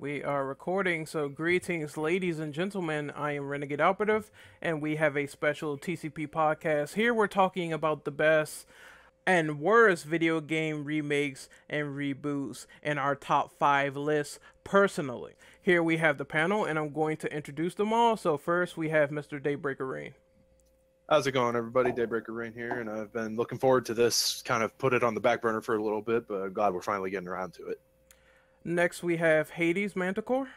We are recording, so greetings, ladies and gentlemen. I am Renegade Operative, and we have a special TCP podcast. Here we're talking about the best and worst video game remakes and reboots in our top 5 lists personally. Here we have the panel, and I'm going to introduce them all. So first we have Mr. Daybreaker Rain. How's it going, everybody? Daybreaker Rain here, and I've been looking forward to this. Kind of put it on the back burner for a little bit, but I'm glad we're finally getting around to it. Next we have Hades Manticore.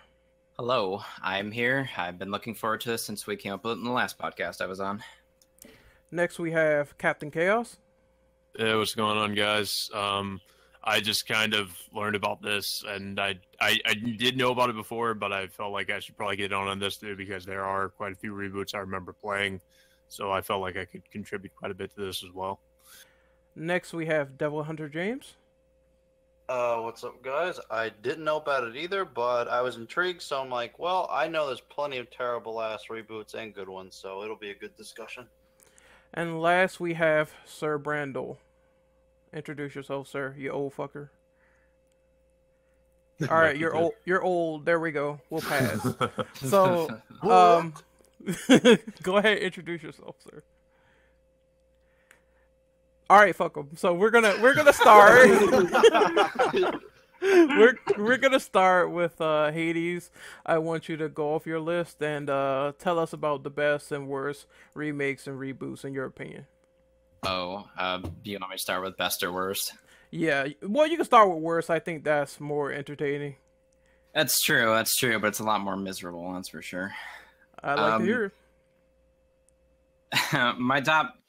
Hello, I'm here. I've been looking forward to this since we came up with it in the last podcast I was on. Next we have Captain Chaos. Hey, what's going on, guys? I just kind of learned about this, and I did know about it before, but I felt like I should probably get on this too because there are quite a few reboots I remember playing, so I felt like I could contribute quite a bit to this as well. Next we have Devil Hunter James. What's up, guys? I didn't know about it either, but I was intrigued, so I'm like, well, I know there's plenty of terrible-ass reboots and good ones, so it'll be a good discussion. And last we have Sir Brandel. Introduce yourself, sir, you old fucker. Alright, you're old. You're old. There we go. We'll pass. So, go ahead and introduce yourself, sir. All right, fuck them. So we're gonna start. we're gonna start with Hades. I want you to go off your list and tell us about the best and worst remakes and reboots in your opinion. Oh, do you want me to start with best or worst? Yeah, well, you can start with worst. I think that's more entertaining. That's true, but it's a lot more miserable, that's for sure. I'd like to hear it.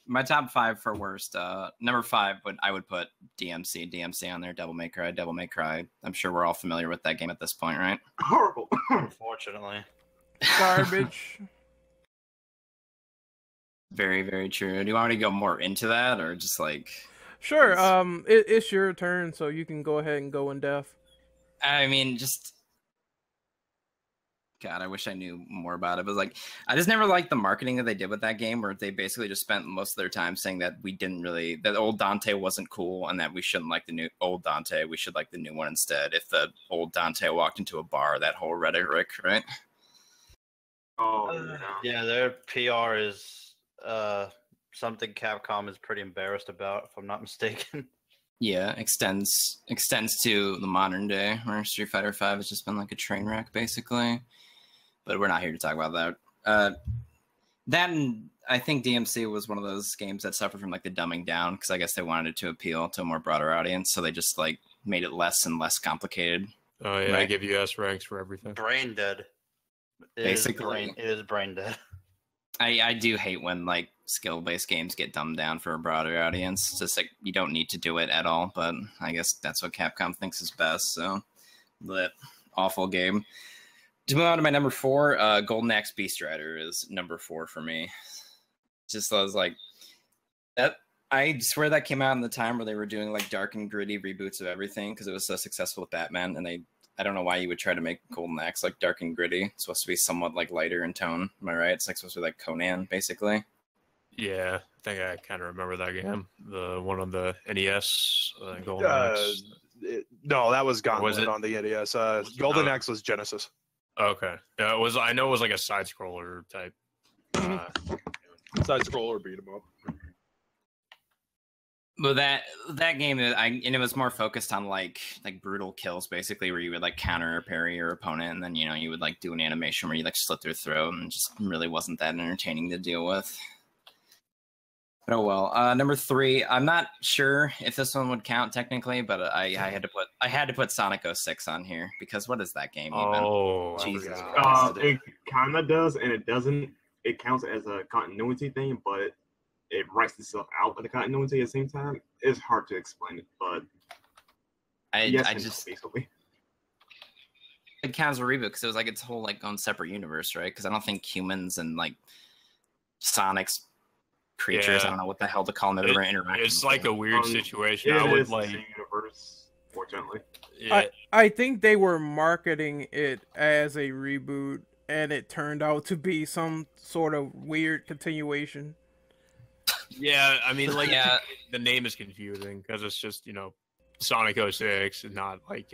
My top 5 for worst. Number 5, I would put DMC on there. Devil May Cry. I'm sure we're all familiar with that game at this point, right? Horrible. Unfortunately. Garbage. Very, very true. Do you want me to go more into that, or just like? Sure. It's your turn, so you can go ahead and go in depth. I mean, God, I wish I knew more about it. But like, I just never liked the marketing that they did with that game, where they basically just spent most of their time saying that that old Dante wasn't cool, and that we shouldn't like the new old Dante. We should like the new one instead. If the old Dante walked into a bar, that whole rhetoric, right? Oh, yeah, their PR is something Capcom is pretty embarrassed about, if I'm not mistaken. Yeah, extends to the modern day, where Street Fighter V has just been like a train wreck, basically. But we're not here to talk about that. That and I think DMC was one of those games that suffered from like the dumbing down, because I guess they wanted it to appeal to a more broader audience, so they just like made it less and less complicated. Oh yeah, right? I give you S ranks for everything. Brain dead. Basically, it is brain dead. I do hate when like skill-based games get dumbed down for a broader audience. It's just like you don't need to do it at all, but I guess that's what Capcom thinks is best. So, that awful game. To move on to my number 4, Golden Axe Beast Rider is number 4 for me. Just I was like that. I swear that came out in the time where they were doing like dark and gritty reboots of everything because it was so successful with Batman, and I don't know why you would try to make Golden Axe like dark and gritty. It's supposed to be somewhat like lighter in tone. Am I right? It's like supposed to be like Conan, basically. Yeah, I think I kind of remember that game. The one on the NES, Golden Axe. No, that was Gauntlet Was it? on the NES. Golden Axe was Genesis. Okay, yeah, it was. I know it was like a side scroller type. Side scroller beat 'em up. But that game, and it was more focused on like brutal kills, basically, where you would like counter or parry your opponent, and then you would like do an animation where you like slit their throat, and it just really wasn't that entertaining to deal with. But oh well. Number 3, I'm not sure if this one would count technically, but I had to put Sonic 06 on here because what is that game even? Oh, Jesus Christ. It kind of does, and it doesn't. It counts as a continuity thing, but it writes itself out of the continuity at the same time. It's hard to explain it, but I just basically it counts as a reboot because it was like its whole like own separate universe, right? Because I don't think humans and like Sonic's creatures, Yeah. I don't know what the hell to call them, ever interact. It's like a weird situation. It I would is like. the same universe, fortunately. Yeah, I think they were marketing it as a reboot, and it turned out to be some sort of weird continuation. yeah. I mean, like, Yeah. the name is confusing because it's just Sonic 06 and not like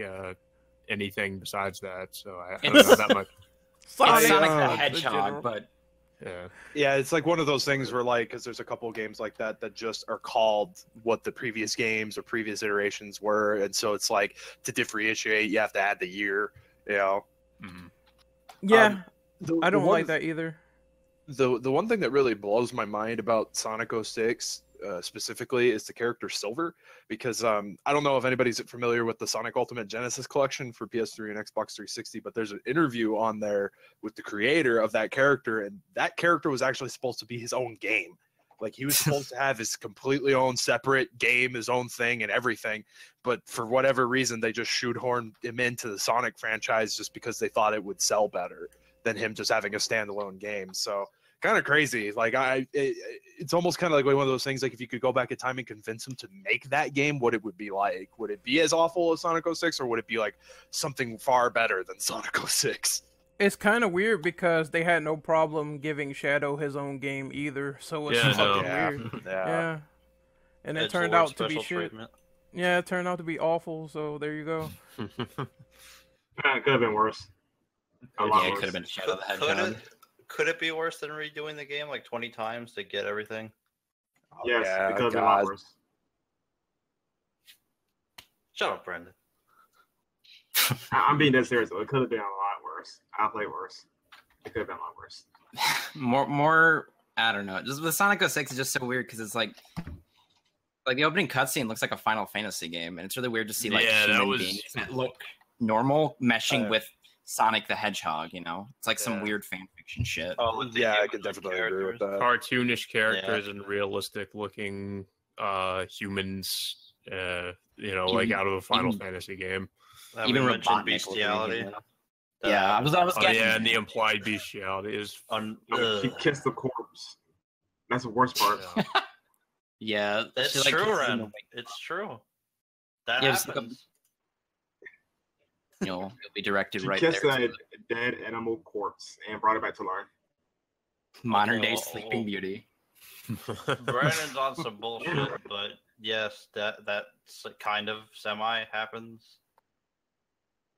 anything besides that, so I don't know that much. It's Sonic the in Hedgehog, general. but Yeah. Yeah, it's like one of those things where, like, because there's a couple of games like that that just are called what the previous games or previous iterations were, and so it's like to differentiate, you have to add the year. You know. Mm-hmm. Yeah, The I don't one- like that either. The one thing that really blows my mind about Sonic 06 specifically is the character Silver, because I don't know if anybody's familiar with the Sonic Ultimate Genesis collection for PS3 and Xbox 360, but there's an interview on there with the creator of that character, and that character was actually supposed to be his own game. Like, he was supposed to have his completely own separate game, his own thing and everything, but for whatever reason they just shoehorned him into the Sonic franchise just because they thought it would sell better than him just having a standalone game. So kind of crazy. Like, it's almost kind of like one of those things, like if you could go back in time and convince him to make that game, what it would be like. Would it be as awful as Sonic 06, or would it be like something far better than Sonic 06? It's kind of weird because they had no problem giving Shadow his own game either, so it's Yeah, fucking no. weird. Yeah. Yeah. And it Edge turned Lord out to be special shit. treatment. Yeah, it turned out to be awful, so there you go. It could have been worse. A lot yeah, it worse. could have been Shadow the Could Hedgehog. could it be worse than redoing the game like 20 times to get everything? Yes, yeah, it could have been a lot God. worse. Shut up, Brendan. I'm being dead serious, though. It could have been a lot worse. I played worse. It could have been a lot worse. more I don't know. Just with Sonic 06 is just so weird because it's like the opening cutscene looks like a Final Fantasy game, and it's really weird to see like Yeah, that human was- beings that look normal meshing with Sonic the Hedgehog. You know, it's like some Yeah. weird fan fiction shit. Oh, with the Yeah, I human can definitely agree with characters. that. Cartoonish characters and realistic looking humans, you know, like Even- out of a Final even- Fantasy game. That Even we mentioned Robotnik looking bestiality. again. That Yeah, I was Oh, getting yeah, there. and the implied bestiality is. She kissed the corpse. That's the worst part. Yeah, It's she, like, true, kisses Ren. him, like, It's true. That Yeah, it's like a- happens. you'll be directed She right kissed there. a to dead animal corpse and brought it back to life. Modern day Okay, well, Sleeping Beauty. Brandon's on some bullshit, but yes, that's kind of semi happens.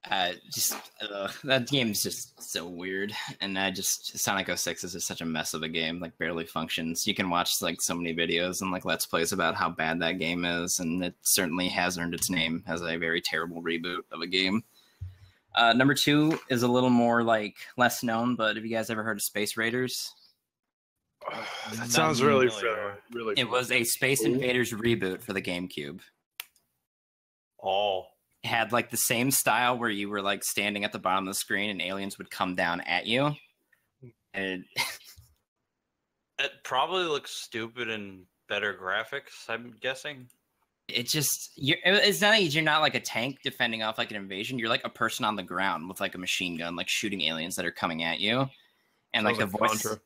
That game's just so weird, and Sonic 06 is just such a mess of a game, like barely functions. You can watch like so many videos and like let's plays about how bad that game is, and it certainly has earned its name as a very terrible reboot of a game. Number 2 is a little more like less known, but have you guys ever heard of Space Raiders? That sounds really familiar. really. It was a Space Invaders reboot for the GameCube. Oh, It had like the same style where you were like standing at the bottom of the screen and aliens would come down at you. And it probably looks stupid and better graphics, I'm guessing. it's not that you're not like a tank defending off like an invasion. You're like a person on the ground with like a machine gun, like shooting aliens that are coming at you. And like the Sounds voice. Contra.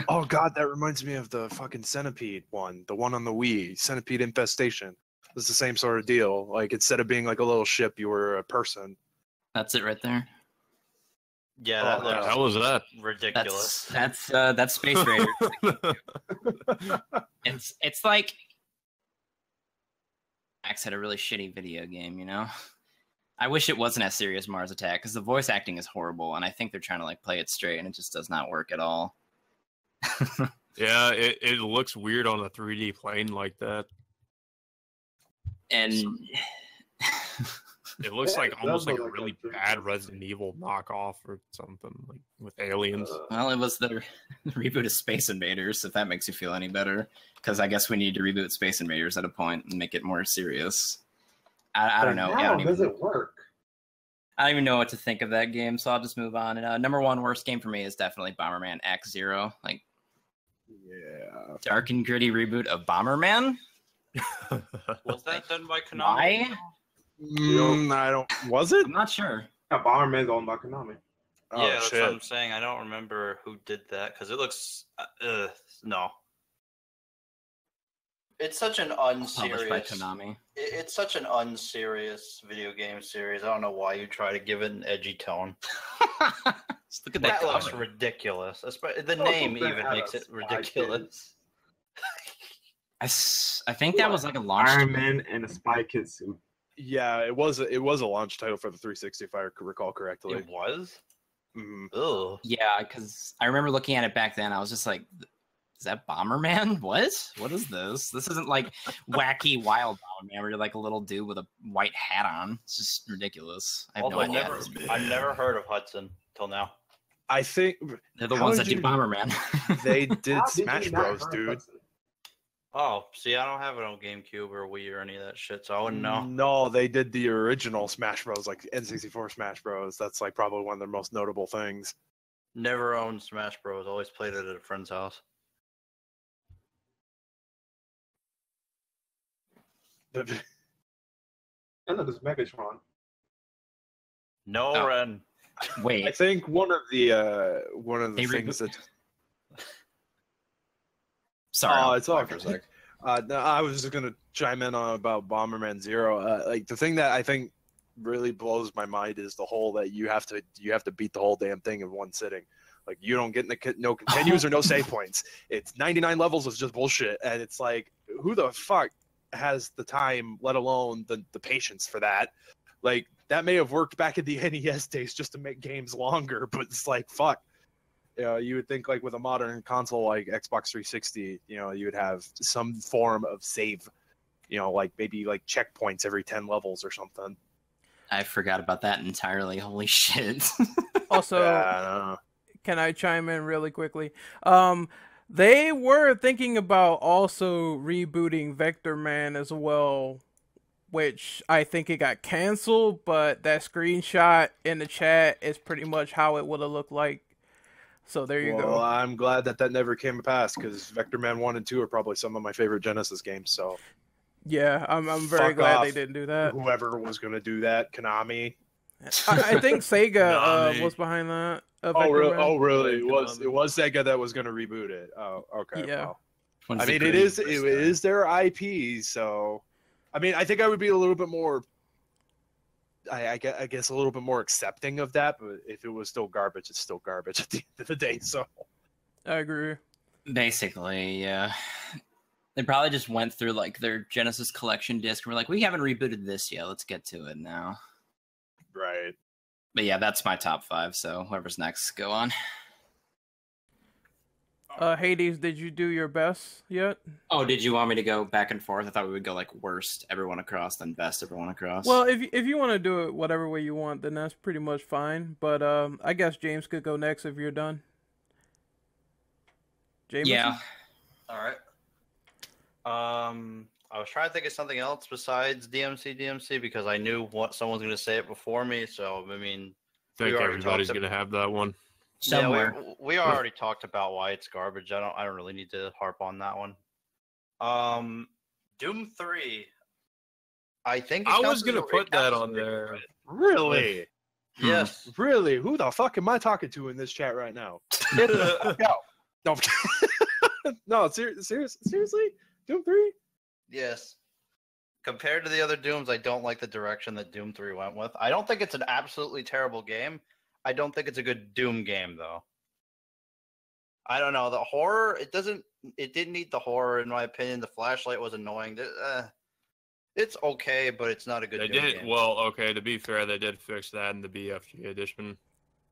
Oh god, that reminds me of the fucking Centipede one, the one on the Wii, Centipede Infestation. It's the same sort of deal. Like, instead of being like a little ship, you were a person. That's it right there. Yeah, Oh, that What the looks hell was that? ridiculous. That's Space Raiders. It's like Max had a really shitty video game, you know. I wish it wasn't as serious as Mars Attack because the voice acting is horrible, and I think they're trying to like play it straight, and it just does not work at all. Yeah, it looks weird on a 3D plane like that. And It looks Yeah, like it almost does like a look like really a 3D bad Resident Evil knockoff or something, like with aliens. well, it was the reboot of Space Invaders, if that makes you feel any better. Because I guess we need to reboot Space Invaders at a point and make it more serious. I don't know. How does it work? I don't even know what to think of that game, so I'll just move on. And number 1 worst game for me is definitely Bomberman X-Zero. Like, Yeah. dark and gritty reboot of Bomberman? Was that done by Konami? Why? I don't. Was it? I'm not sure. Yeah, Bomberman's owned by Konami. Oh, Yeah, that's shit. what I'm saying. I don't remember who did that because it looks. No. It's such an Published by unserious. Konami. It's such an unserious video game series. I don't know why you try to give it an edgy tone. Just look at that That looks cover. ridiculous. The Also, name that even had makes a it spy ridiculous. I think that was like a launch. Iron Man and a Spy Kid suit. Yeah, it was a launch title for the 360 if I recall correctly. It was. Mhm. Ugh. Yeah, because I remember looking at it back then. I was just like, "Is that Bomberman? What? What is this? This isn't like wacky wild Bomberman where you're like a little dude with a white hat on. It's just ridiculous." I have no idea. I've never heard of Hudson till now. I think They're the how ones that did do you- Bomberman. they did How did you Smash not Bros, heard dude. Hudson? Oh, see, I don't have it on GameCube or Wii or any of that shit, so I wouldn't know. No, they did the original Smash Bros, like N64 Smash Bros. That's like probably one of their most notable things. Never owned Smash Bros. Always played it at a friend's house. And look, it's Megatron. No, Oh. Ren. Wait, I think one of the They things that sorry. it's all for a good. sec. No, I was just gonna chime in on about Bomberman Zero. Like the thing that I think really blows my mind is the whole that you have to beat the whole damn thing in one sitting. Like you don't get no continues or no save points. It's 99 levels is just bullshit, and it's like who the fuck has the time, let alone the patience for that? Like that may have worked back in the NES days just to make games longer, but it's like fuck. You would think like with a modern console like Xbox 360, you would have some form of save, like maybe like checkpoints every 10 levels or something. I forgot about that entirely. Holy shit. Also, Yeah, I don't know. can I chime in really quickly? They were thinking about also rebooting Vector Man as well, which I think it got canceled, but that screenshot in the chat is pretty much how it would have looked like. So there you Well, go. I'm glad that never came to pass because Vector Man 1 and 2 are probably some of my favorite Genesis games. So Yeah, I'm very Fuck glad off. they didn't do that. whoever was going to do that, Konami. I think Sega Konami. was behind that. Oh, Vector really? Man. Oh, really? It Konami. was Sega that was going to reboot it. Oh, okay. Yeah. Well. When's I the mean, it great is their IP, so I mean, I think I would be a little bit more, I guess, a little bit more accepting of that. But if it was still garbage, it's still garbage at the end of the day. So I agree. Basically, yeah. They probably just went through like their Genesis collection disc and were like, we haven't rebooted this yet. Let's get to it now. right. But yeah, that's my top 5. So whoever's next, go on. Hades, did you do your best yet? Oh, did you want me to go back and forth? I thought we would go like worst everyone across, then best everyone across. Well, if you want to do it whatever way you want, then that's pretty much fine. But I guess James could go next if you're done. James? yeah. All right. I was trying to think of something else besides DMC because I knew what someone's going to say it before me. So I mean, I think already everybody's talked going to have that one. Somewhere. Yeah, we already talked about why it's garbage. I don't really need to harp on that one. Doom 3. I think it I counts was as going to a- put it that counts as on a there. reboot. Really, Yes. really, who the fuck am I talking to in this chat right now? Get the fuck out. No, no, seriously, Doom 3. Yes. Compared to the other Dooms, I don't like the direction that Doom 3 went with. I don't think it's an absolutely terrible game. I don't think it's a good Doom game, though. I don't know. The horror, it didn't need the horror, in my opinion. The flashlight was annoying. It's okay, but it's not a good They Doom did, game. well, okay, to be fair, they did fix that in the BFG edition.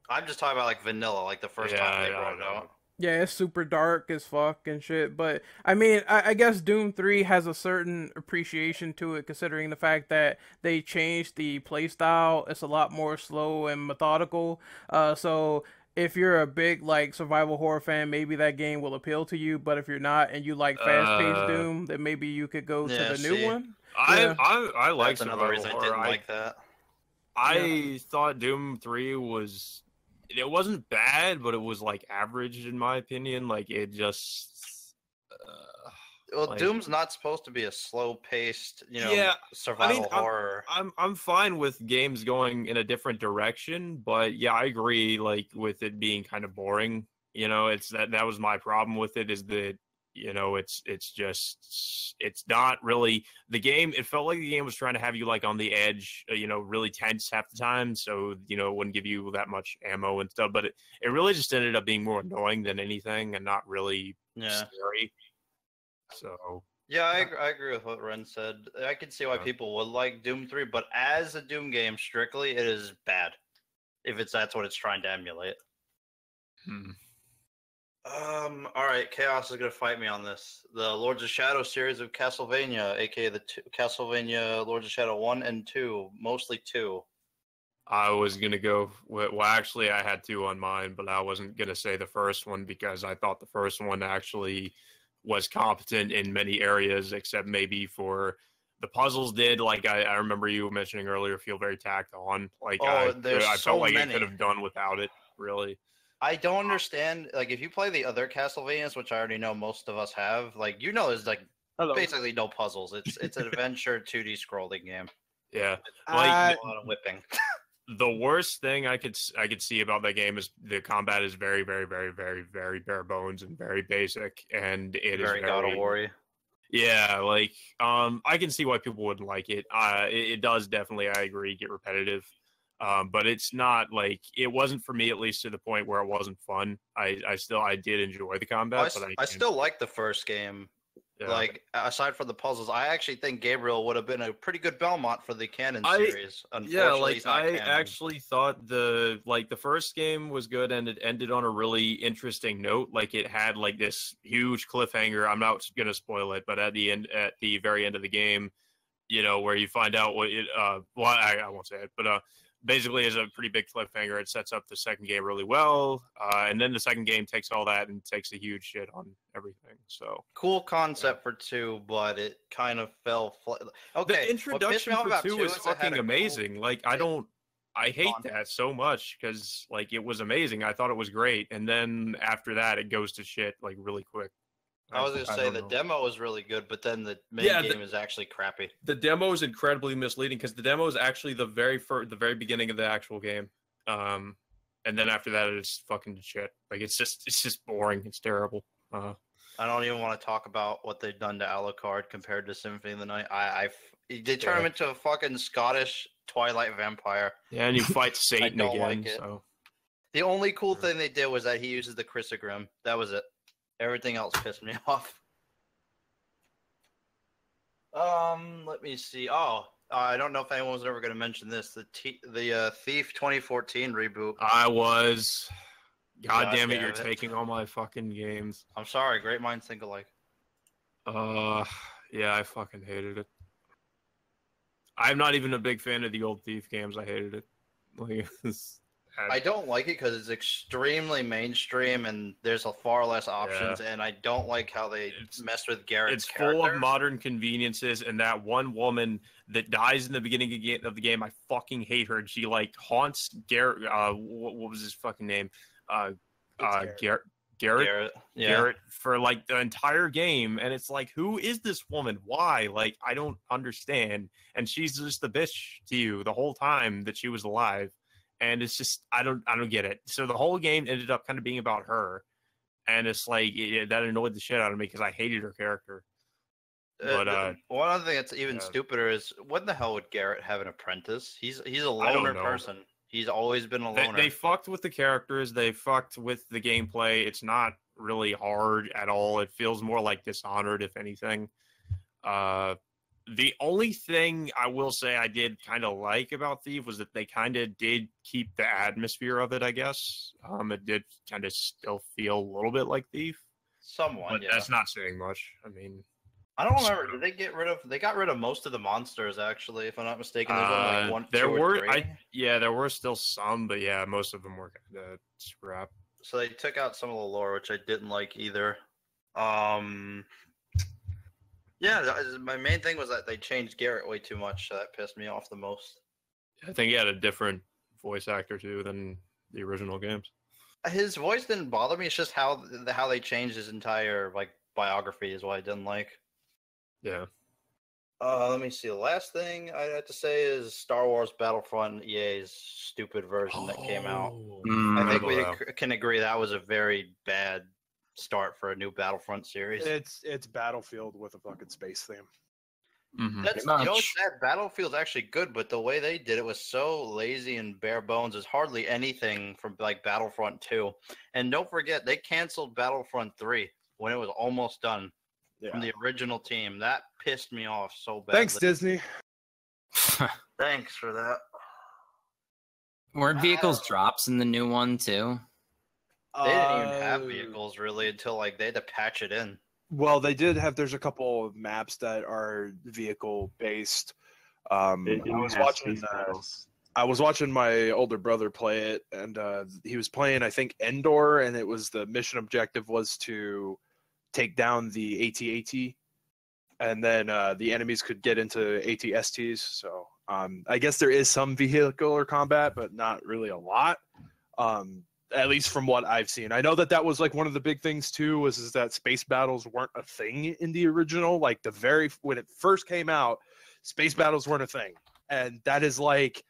I'm just talking about like vanilla, like the first time they brought it out. Yeah, it's super dark as fuck and shit. But I mean, I guess Doom 3 has a certain appreciation to it, considering the fact that they changed the playstyle. It's a lot more slow and methodical. So if you're a big like survival horror fan, maybe that game will appeal to you. But if you're not and you like fast-paced Doom, then maybe you could go to the new one. Yeah. I like That's another survival reason I horror. didn't like that. I thought Doom 3 was... It wasn't bad, but it was, like, average, in my opinion. Like, it just... Well, like- Doom's not supposed to be a slow-paced, Yeah, survival horror. I'm fine with games going in a different direction, but yeah, I agree. Like with it being kind of boring, it's that was my problem with it. Is that it's not really the game. It felt like the game was trying to have you like on the edge, really tense half the time. So it wouldn't give you that much ammo and stuff. But it really just ended up being more annoying than anything, and not really Yeah. scary. So Yeah, I agree with what Ren said. I can see why people would like Doom 3, but as a Doom game, strictly, it is bad. If that's what it's trying to emulate. All right, Chaos is gonna fight me on this. The Lords of Shadow series of Castlevania, aka the Castlevania Lords of Shadow 1 and 2, mostly 2. I was gonna go. Well, actually, I had 2 on mine, but I wasn't gonna say the first one because I thought the first one actually was competent in many areas, except maybe for the puzzles. Did like I remember you mentioning earlier, feel very tacked on. Like I felt like it could have done without it. Really. I don't understand. Like, if you play the other Castlevanias, which I already know most of us have, like, there's like basically no puzzles. It's an adventure 2D scrolling game. Yeah, like a lot of whipping. The worst thing I could see about that game is the combat is very, very, very, very, very bare bones and very basic, and it is very God of War. Yeah, like I can see why people wouldn't like it. It does definitely, I agree, get repetitive. But it's not like it wasn't for me, at least to the point where it wasn't fun. I did enjoy the combat, but I still like the first game. Yeah. Like, aside from the puzzles, I actually think Gabriel would have been a pretty good Belmont for the canon series. Unfortunately, I actually thought the first game was good, and it ended on a really interesting note. Like, it had like this huge cliffhanger. I'm not gonna spoil it, but at the very end of the game, where you find out what it. Well, I won't say it, but basically is a pretty big cliffhanger. It sets up the second game really well, and then the second game takes all that and takes a huge shit on everything. So cool concept for 2, but it kind of fell flat. Okay, the introduction for 2 is fucking amazing. Cool... Like I hate that so much because like it was amazing. I thought it was great, and then after that it goes to shit like really quick. I was going to say the demo is really good, but then the main game is actually crappy. The demo is incredibly misleading because the demo is actually the very beginning of the actual game. And then after that, it's fucking shit. Like, it's just boring. It's terrible. I don't even want to talk about what they've done to Alucard compared to Symphony of the Night. They turn him into a fucking Scottish Twilight vampire. Yeah, and you fight Satan again. Like it. So. The only cool thing they did was that he uses the Chrysogrim. That was it. Everything else pissed me off. Let me see. I don't know if anyone was ever going to mention this. The Thief 2014 reboot. I was. God damn it! You're taking all my fucking games. I'm sorry. Great minds think alike. Yeah, I fucking hated it. I'm not even a big fan of the old Thief games. I hated it. Like, I don't like it because it's extremely mainstream and there's far less options, and I don't like how they messed with Garrett's character. It's full of modern conveniences, and that one woman that dies in the beginning of the game, I fucking hate her. And she like haunts Garrett. What was his fucking name? Garrett. Garrett. Yeah. Garrett for like the entire game, and it's like, who is this woman? Why? Like, I don't understand. And she's just the bitch to you the whole time that she was alive. And it's just, I don't get it. So the whole game ended up kind of being about her, and it's like that annoyed the shit out of me because I hated her character. But one other thing that's even stupider is, when the hell would Garrett have an apprentice? He's a loner person. He's always been a loner. They fucked with the characters. They fucked with the gameplay. It's not really hard at all. It feels more like Dishonored, if anything. The only thing I will say I did kind of like about Thief was that they kind of did keep the atmosphere of it, I guess. It did kind of still feel a little bit like Thief. Somewhat, but that's not saying much. I mean, I don't remember. Did they got rid of most of the monsters, actually, if I'm not mistaken? There's only like 1, 2, or 3. There were still some, but yeah, most of them were kind of scrap. So they took out some of the lore, which I didn't like either. Yeah, my main thing was that they changed Garrett way too much. So that pissed me off the most. I think he had a different voice actor too than the original games. His voice didn't bother me. It's just how they changed his entire like biography is what I didn't like. Yeah. Let me see. The last thing I have to say is Star Wars Battlefront, EA's stupid version that came out. I think we can agree that was a very bad start for a new Battlefront series. It's Battlefield with a fucking space theme. Mm-hmm. That Battlefield's actually good, but the way they did it was so lazy and bare bones. There's hardly anything from like Battlefront 2. And don't forget, they canceled Battlefront 3 when it was almost done. from the original team. That pissed me off so bad. Thanks, Disney. Thanks for that. Weren't vehicles drops in the new one too? They didn't even have vehicles really until like they had to patch it in. Well, they did have. There's a couple of maps that are vehicle based. I was watching my older brother play it, and he was playing, I think, Endor, and it was the mission objective was to take down the AT-AT, and then the enemies could get into AT-STs. So I guess there is some vehicular combat, but not really a lot. At least from what I've seen. I know that was like one of the big things too, is that space battles weren't a thing in the original. Like when it first came out, space battles weren't a thing. And that is like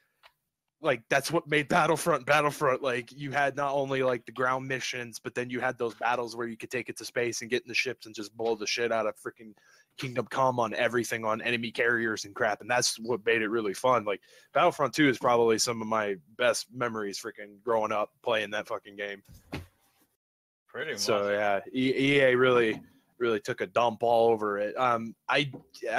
that's what made Battlefront. Like you had not only like the ground missions, but then you had those battles where you could take it to space and get in the ships and just blow the shit out of freaking Kingdom Come on everything, on enemy carriers and crap. And that's what made it really fun. Like Battlefront 2 is probably some of my best memories freaking growing up playing that fucking game. Pretty much. So yeah, EA really took a dump all over it. I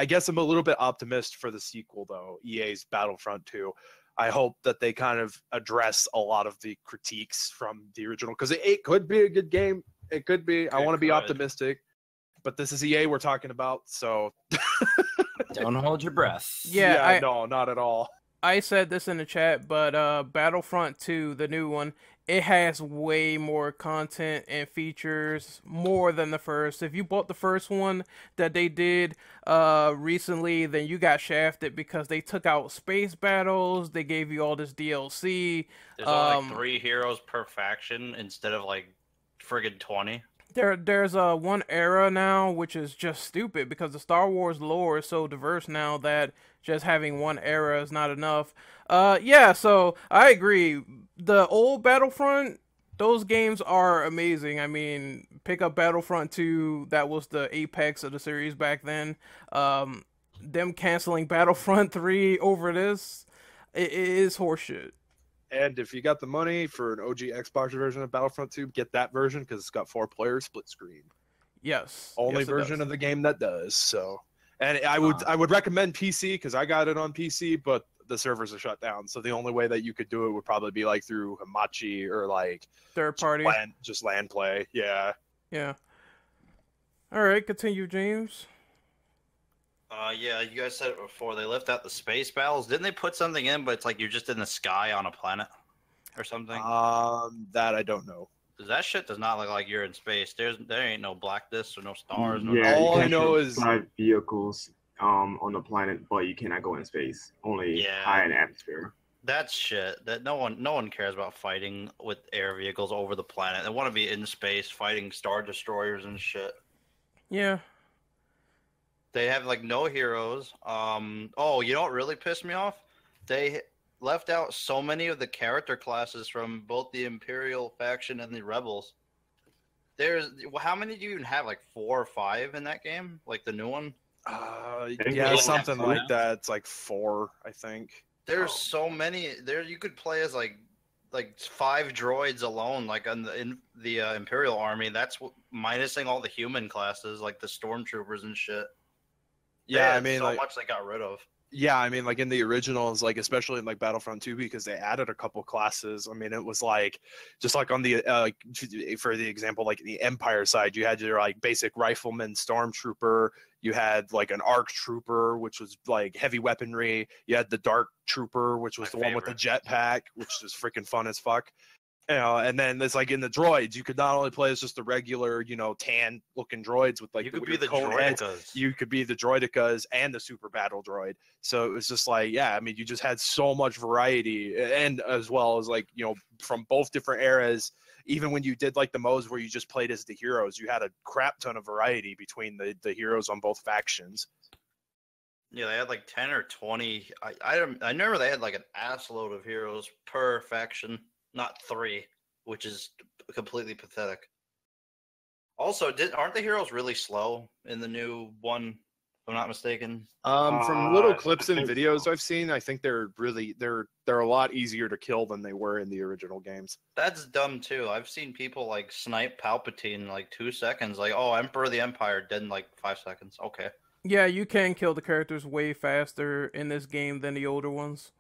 guess I'm a little bit optimistic for the sequel though, EA's Battlefront 2. I hope that they kind of address a lot of the critiques from the original, because it could be a good game. It could be. I want to be optimistic, but this is EA we're talking about, so Don't hold your breath. Yeah, no, not at all. I said this in the chat, but Battlefront 2, the new one, it has way more content and features, more than the first. If you bought the first one that they did recently, then you got shafted because they took out space battles, they gave you all this DLC. There's only like 3 heroes per faction instead of like friggin' 20. There's one era now, which is just stupid because the Star Wars lore is so diverse now that just having one era is not enough. Yeah, so I agree. The old Battlefront, those games are amazing. I mean, pick up Battlefront 2, that was the apex of the series back then. Them canceling Battlefront 3 over this, it is horseshit. And if you got the money for an OG Xbox version of Battlefront 2, get that version because it's got 4 players split screen. Yes. Only yes, version of the game that does. So, and I would recommend PC because I got it on PC, but the servers are shut down. So the only way that you could do it would probably be like through Hamachi or like third party, just LAN play. Yeah. Yeah. All right, continue, James. Yeah, you guys said it before. They left out the space battles. Didn't they put something in, but it's like you're just in the sky on a planet or something? That I don't know. Because that shit does not look like you're in space. There ain't no black discs or no stars. Yeah, all I know is 5 vehicles on the planet, but you cannot go in space. Only high in atmosphere. That's shit. That no one cares about fighting with air vehicles over the planet. They want to be in space fighting star destroyers and shit. Yeah. They have like no heroes. Oh, you know what really pissed me off? They left out so many of the character classes from both the Imperial faction and the Rebels. How many do you even have? Like 4 or 5 in that game? Like the new one? Yeah, something like that. It's like 4, I think. There's so many. There you could play as like 5 droids alone, like in the Imperial army. That's minusing all the human classes, like the stormtroopers and shit. Yeah, I mean, so like, much they got rid of. Yeah, I mean, like in the originals, like especially in like Battlefront 2, because they added a couple classes. I mean, it was like just like on the like for the example, like the Empire side, you had your like basic rifleman, stormtrooper. You had like an ARC trooper, which was like heavy weaponry. You had the Dark Trooper, which was the one with the jetpack, which was freaking fun as fuck. You know, and then it's like in the droids, you could not only play as just the regular, tan looking droids with like you could be the droidicas. You could be the droidicas and the super battle droid. So it was just like, yeah, I mean, you just had so much variety, and as well as like, from both different eras. Even when you did like the modes where you just played as the heroes, you had a crap ton of variety between the heroes on both factions. Yeah, they had like 10 or 20. I remember they had like an ass load of heroes per faction. Not 3, which is completely pathetic. Also, aren't the heroes really slow in the new one? I'm not mistaken. From little clips I and think videos so. I've seen, I think they're a lot easier to kill than they were in the original games. That's dumb too. I've seen people like snipe Palpatine in like 2 seconds. Like, oh, Emperor of the Empire dead in like 5 seconds. Okay. Yeah, you can kill the characters way faster in this game than the older ones.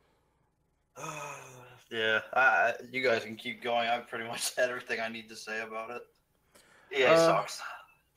Yeah, you guys can keep going. I've pretty much said everything I need to say about it. Yeah, it Uh, sucks.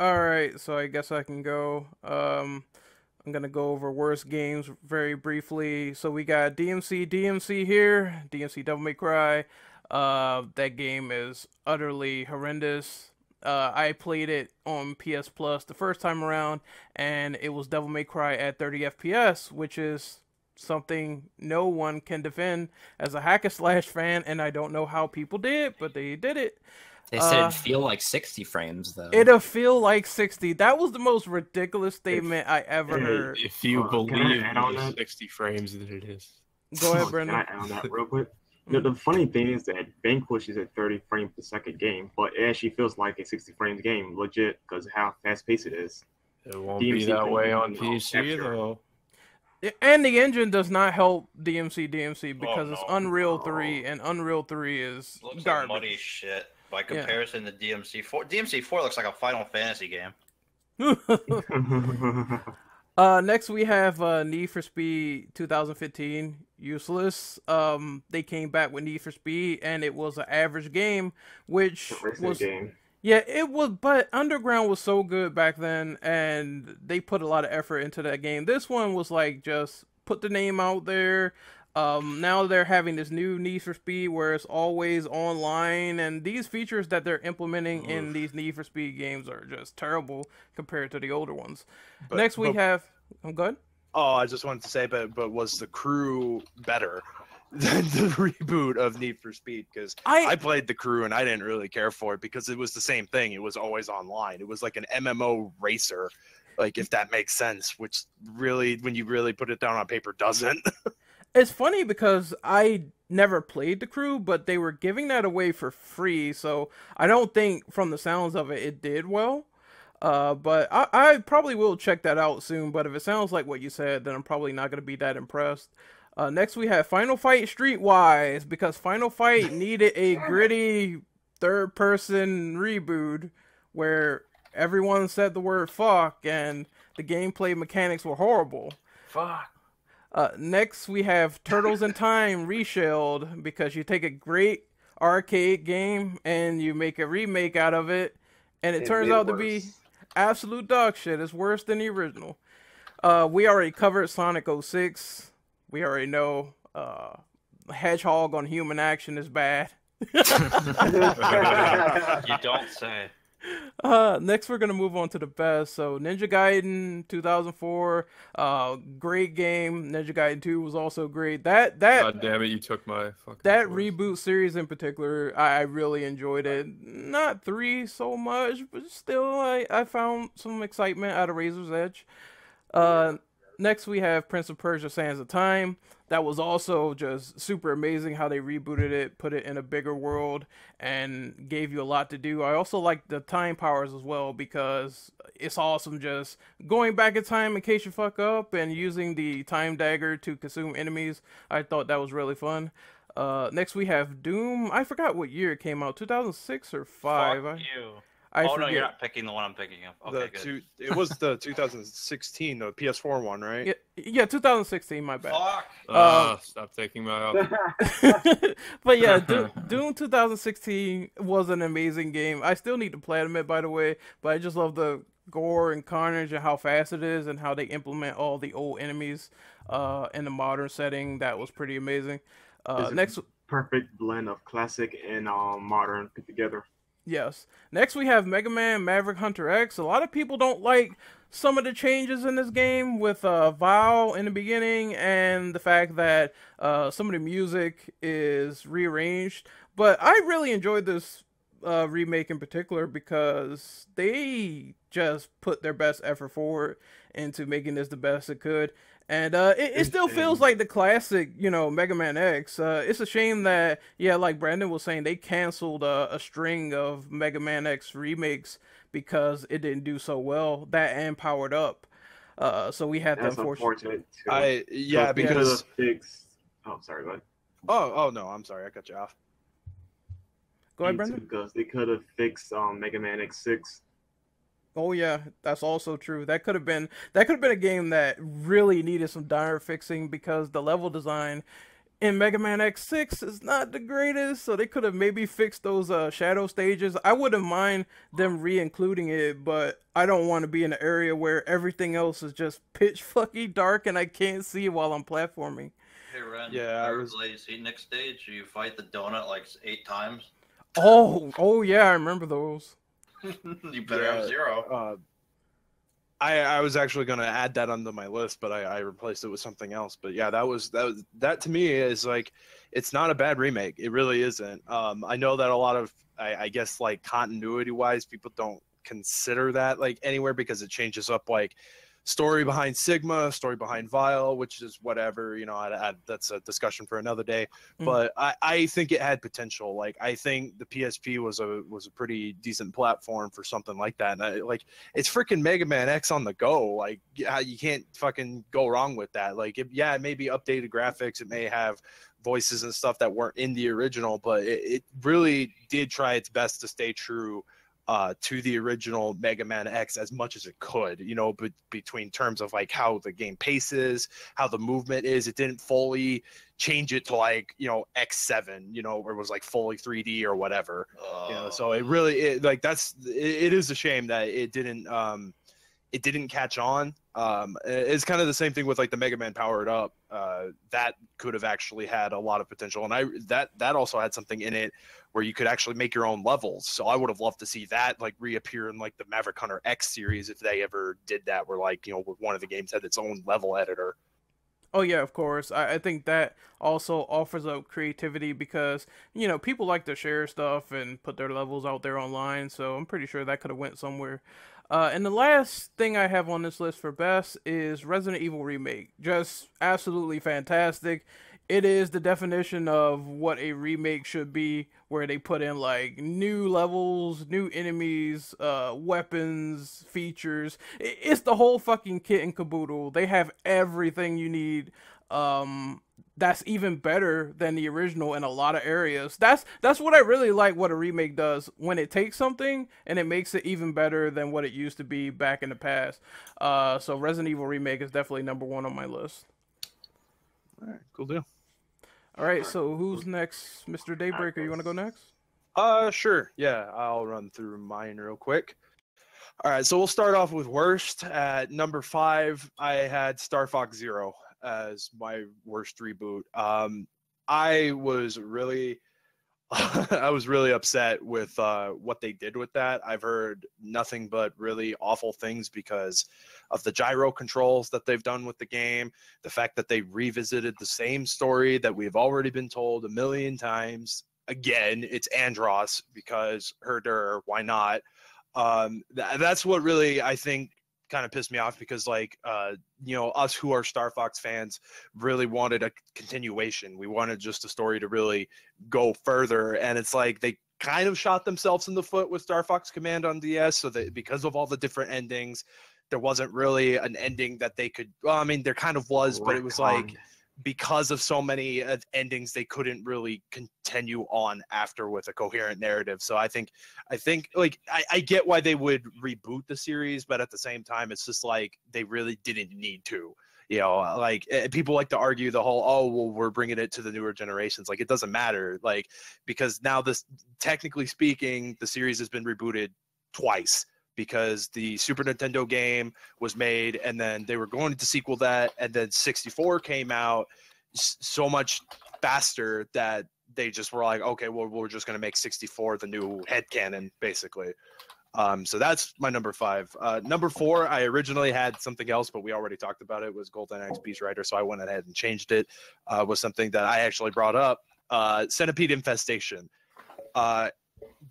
Alright, so I guess I can go. I'm gonna go over worst games very briefly. So we got DMC here, DMC Devil May Cry. That game is utterly horrendous. I played it on PS Plus the first time around, and it was Devil May Cry at 30 FPS, which is something no one can defend as a hack and slash fan, and I don't know how people did, but they did it. They said it'd feel like 60 frames, though. It'll feel like 60. That was the most ridiculous statement I ever heard. If you can I believe add on it's that? 60 frames, then it is. Go ahead, Can Brendan. I add on that real quick? The funny thing is that Vanquish is a 30 frame per second game, but it actually feels like a 60 frames game, legit, because of how fast paced it is. It won't DMC be that way on thing, PC, capture. though. And the engine does not help DMC because it's no. Unreal 3, and Unreal 3 is Looks like garbage. muddy shit by comparison to DMC4. DMC4 looks like a Final Fantasy game. Next we have Need for Speed 2015, useless. They came back with Need for Speed, and it was an average game, which Racing was game. yeah, it was. But Underground was so good back then, and they put a lot of effort into that game. This one was like just put the name out there. Now they're having this new Need for Speed where it's always online, and these features that they're implementing in these Need for Speed games are just terrible compared to the older ones. Next we have. I'm good. Oh, I just wanted to say, but was the crew better than the reboot of Need for Speed? Because I played the crew and I didn't really care for it because it was the same thing. It was always online. It was like an MMO racer, like if that makes sense. Which really, when you really put it down on paper, doesn't. It's funny because I never played the crew, but they were giving that away for free, so I don't think from the sounds of it, it did well. But I probably will check that out soon, but if it sounds like what you said, then I'm probably not going to be that impressed. Next we have Final Fight Streetwise, because Final Fight needed a gritty third-person reboot where everyone said the word fuck, and the gameplay mechanics were horrible. Fuck. Next, we have Turtles in Time Reshelled, because you take a great arcade game and you make a remake out of it, and it turns out to be absolute dog shit. It's worse than the original. We already covered Sonic 06. We already know Hedgehog on Human Action is bad. You don't say. Next we're gonna move on to the best. So Ninja Gaiden 2004, great game. Ninja Gaiden 2 was also great. That God damn it, you took my fucking that choice. reboot series in particular, I really enjoyed it. Not 3 so much, but still I found some excitement out of Razor's Edge. Next we have Prince of Persia: Sands of Time. That was also just super amazing how they rebooted it, put it in a bigger world, and gave you a lot to do. I also like the time powers as well, because it's awesome just going back in time in case you fuck up and using the time dagger to consume enemies. I thought that was really fun. Next we have Doom. I forgot what year it came out, 2006 or 5. Fuck you. I No, forget. you're not picking the one I'm picking up. Okay, good. It was the 2016, the PS4 one, right? Yeah, 2016, my bad. Fuck. Stop taking my option. But yeah, Doom 2016 was an amazing game. I still need to platinum it, by the way, but I just love the gore and carnage and how fast it is and how they implement all the old enemies in the modern setting. That was pretty amazing. Next, perfect blend of classic and modern put together. yes. Next we have Mega Man Maverick Hunter X. A lot of people don't like some of the changes in this game with Vile in the beginning and the fact that some of the music is rearranged. But I really enjoyed this remake in particular because they just put their best effort forward into making this the best it could. And it still feels like the classic, Mega Man X. It's a shame that, like Brandon was saying, they canceled a string of Mega Man X remakes because it didn't do so well. That and Powered Up. So we had the That's unfortunate. unfortunate too. Yeah, They could because have fixed. yeah, They could because have fixed. Oh, sorry, but oh no, I'm sorry, I cut you off. Go ahead, Brendan. because they could have fixed Mega Man X6. Oh yeah, that's also true. That could have been a game that really needed some dire fixing because the level design in Mega Man X6 is not the greatest, so they could have maybe fixed those shadow stages. I wouldn't mind them re-including it, but I don't want to be in an area where everything else is just pitch fucking dark and I can't see while I'm platforming. Hey Ren, Yeah, see next stage you fight the donut like 8 times. Oh yeah, I remember those. You better have 0. I was actually going to add that onto my list, but I replaced it with something else. But yeah, that to me is like, it's not a bad remake. It really isn't. I know that a lot of, I guess like continuity wise, people don't consider that like anywhere because it changes up like story behind Sigma, story behind Vile, which is whatever, that's a discussion for another day. But I think it had potential. Like, I think the PSP was a pretty decent platform for something like that. And it's freaking Mega Man X on the go. Like, you can't fucking go wrong with that. Like, it may be updated graphics. It may have voices and stuff that weren't in the original, but it really did try its best to stay true to the original Mega Man X as much as it could, but between terms of like how the game paces, how the movement is. It didn't fully change it to like, X7, where it was like fully 3D or whatever. So it really it is a shame that it didn't catch on. It's kind of the same thing with like the Mega Man Powered Up. That could have actually had a lot of potential, and that also had something in it where you could actually make your own levels. So I would have loved to see that like reappear in like the Maverick Hunter X series if they ever did that, where like one of the games had its own level editor. Oh yeah, of course. I think that also offers up creativity because people like to share stuff and put their levels out there online. So I'm pretty sure that could have went somewhere. And the last thing I have on this list for best is Resident Evil Remake. Just absolutely fantastic. It is the definition of what a remake should be, where they put in like new levels, new enemies, weapons, features. It's the whole fucking kit and caboodle. They have everything you need. That's even better than the original in a lot of areas. That's what I really like what a remake does, when it takes something and it makes it even better than what it used to be back in the past. So Resident Evil Remake is definitely number 1 on my list. All right, cool deal. All right, so who's next? Mr. Daybreaker, you want to go next? Sure. Yeah, I'll run through mine real quick. All right, so we'll start off with worst. At number 5, I had Star Fox Zero as my worst reboot. I was really upset with what they did with that. I've heard nothing but really awful things because of the gyro controls that they've done with the game, the fact that they revisited the same story that we've already been told a million times. Again, it's Andros because herder, why not? That's what really, I think, kind of pissed me off because us who are Star Fox fans really wanted a continuation. We wanted just a story to really go further, and it's like they kind of shot themselves in the foot with Star Fox Command on DS, so that because of all the different endings, there wasn't really an ending that they could, well, I mean, there kind of was, but it was like because of so many endings, they couldn't really continue on after with a coherent narrative. So I think like I get why they would reboot the series, but at the same time, it's just like they really didn't need to. Like people like to argue the whole, oh, well, we're bringing it to the newer generations. Like, it doesn't matter, like, because now this, technically speaking, the series has been rebooted twice. Because the Super Nintendo game was made, and then they were going to sequel that, and then 64 came out so much faster that they just were like, okay, well, we're just going to make 64 the new headcanon, basically. So that's my number 5. Number 4, I originally had something else, but we already talked about it, was Golden Axe Beast Rider, so I went ahead and changed it. Was something that I actually brought up. Centipede Infestation.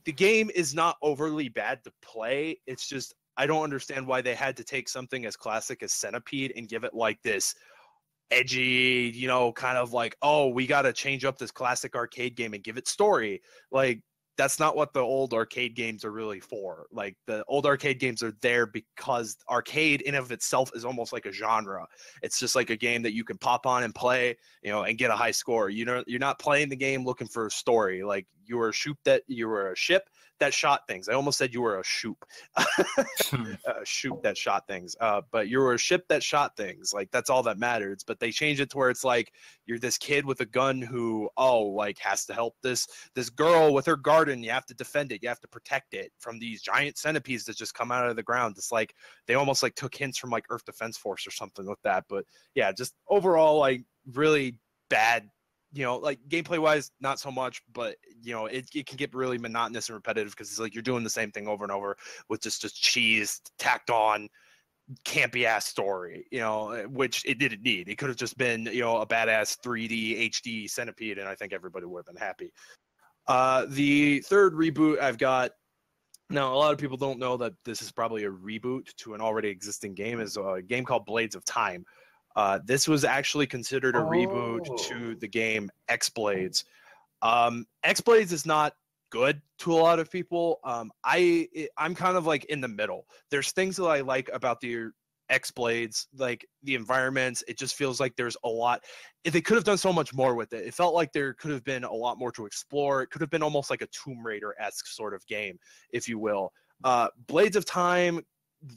The game is not overly bad to play. It's just, I don't understand why they had to take something as classic as Centipede and give it like this edgy, kind of like, oh, we got to change up this classic arcade game and give it story. Like, that's not what the old arcade games are really for. Like the old arcade games are there because arcade in of itself is almost like a genre. It's just like a game that you can pop on and play, and get a high score. You're not playing the game looking for a story. Like you were a ship that shot things. I almost said you were a shoop. A shoop that shot things. But you were a ship that shot things. Like that's all that matters. But they change it to where it's like you're this kid with a gun who has to help this girl with her garden. You have to defend it. You have to protect it from these giant centipedes that just come out of the ground. It's like they almost like took hints from like Earth Defense Force or something like that. But yeah, just overall like really bad. Like gameplay wise, not so much, but it can get really monotonous and repetitive because it's like you're doing the same thing over and over with just cheese tacked on, campy ass story, which it didn't need. It could have just been, a badass 3D HD centipede, and I think everybody would have been happy. The third reboot I've got. Now, a lot of people don't know that this is probably a reboot to an already existing game. Is a game called Blades of Time. This was actually considered a reboot to the game X-Blades. X-Blades is not good to a lot of people. I'm kind of like in the middle. There's things that I like about the X-Blades, like the environments. It just feels like there's a lot. They could have done so much more with it. It felt like there could have been a lot more to explore. It could have been almost like a Tomb Raider-esque sort of game, if you will. Blades of Time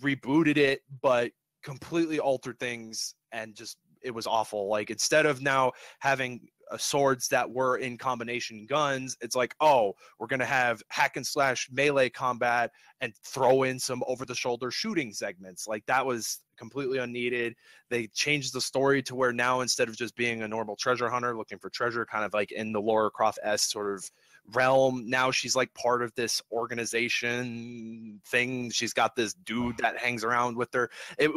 rebooted it, but completely altered things, and just it was awful. Like instead of now having swords that were in combination guns, it's like, we're gonna have hack and slash melee combat and throw in some over the shoulder shooting segments. Like that was completely unneeded. They changed the story to where now instead of just being a normal treasure hunter looking for treasure, kind of like in the Lara Croft-esque sort of realm, now she's like part of this organization thing. She's got this dude that hangs around with her. It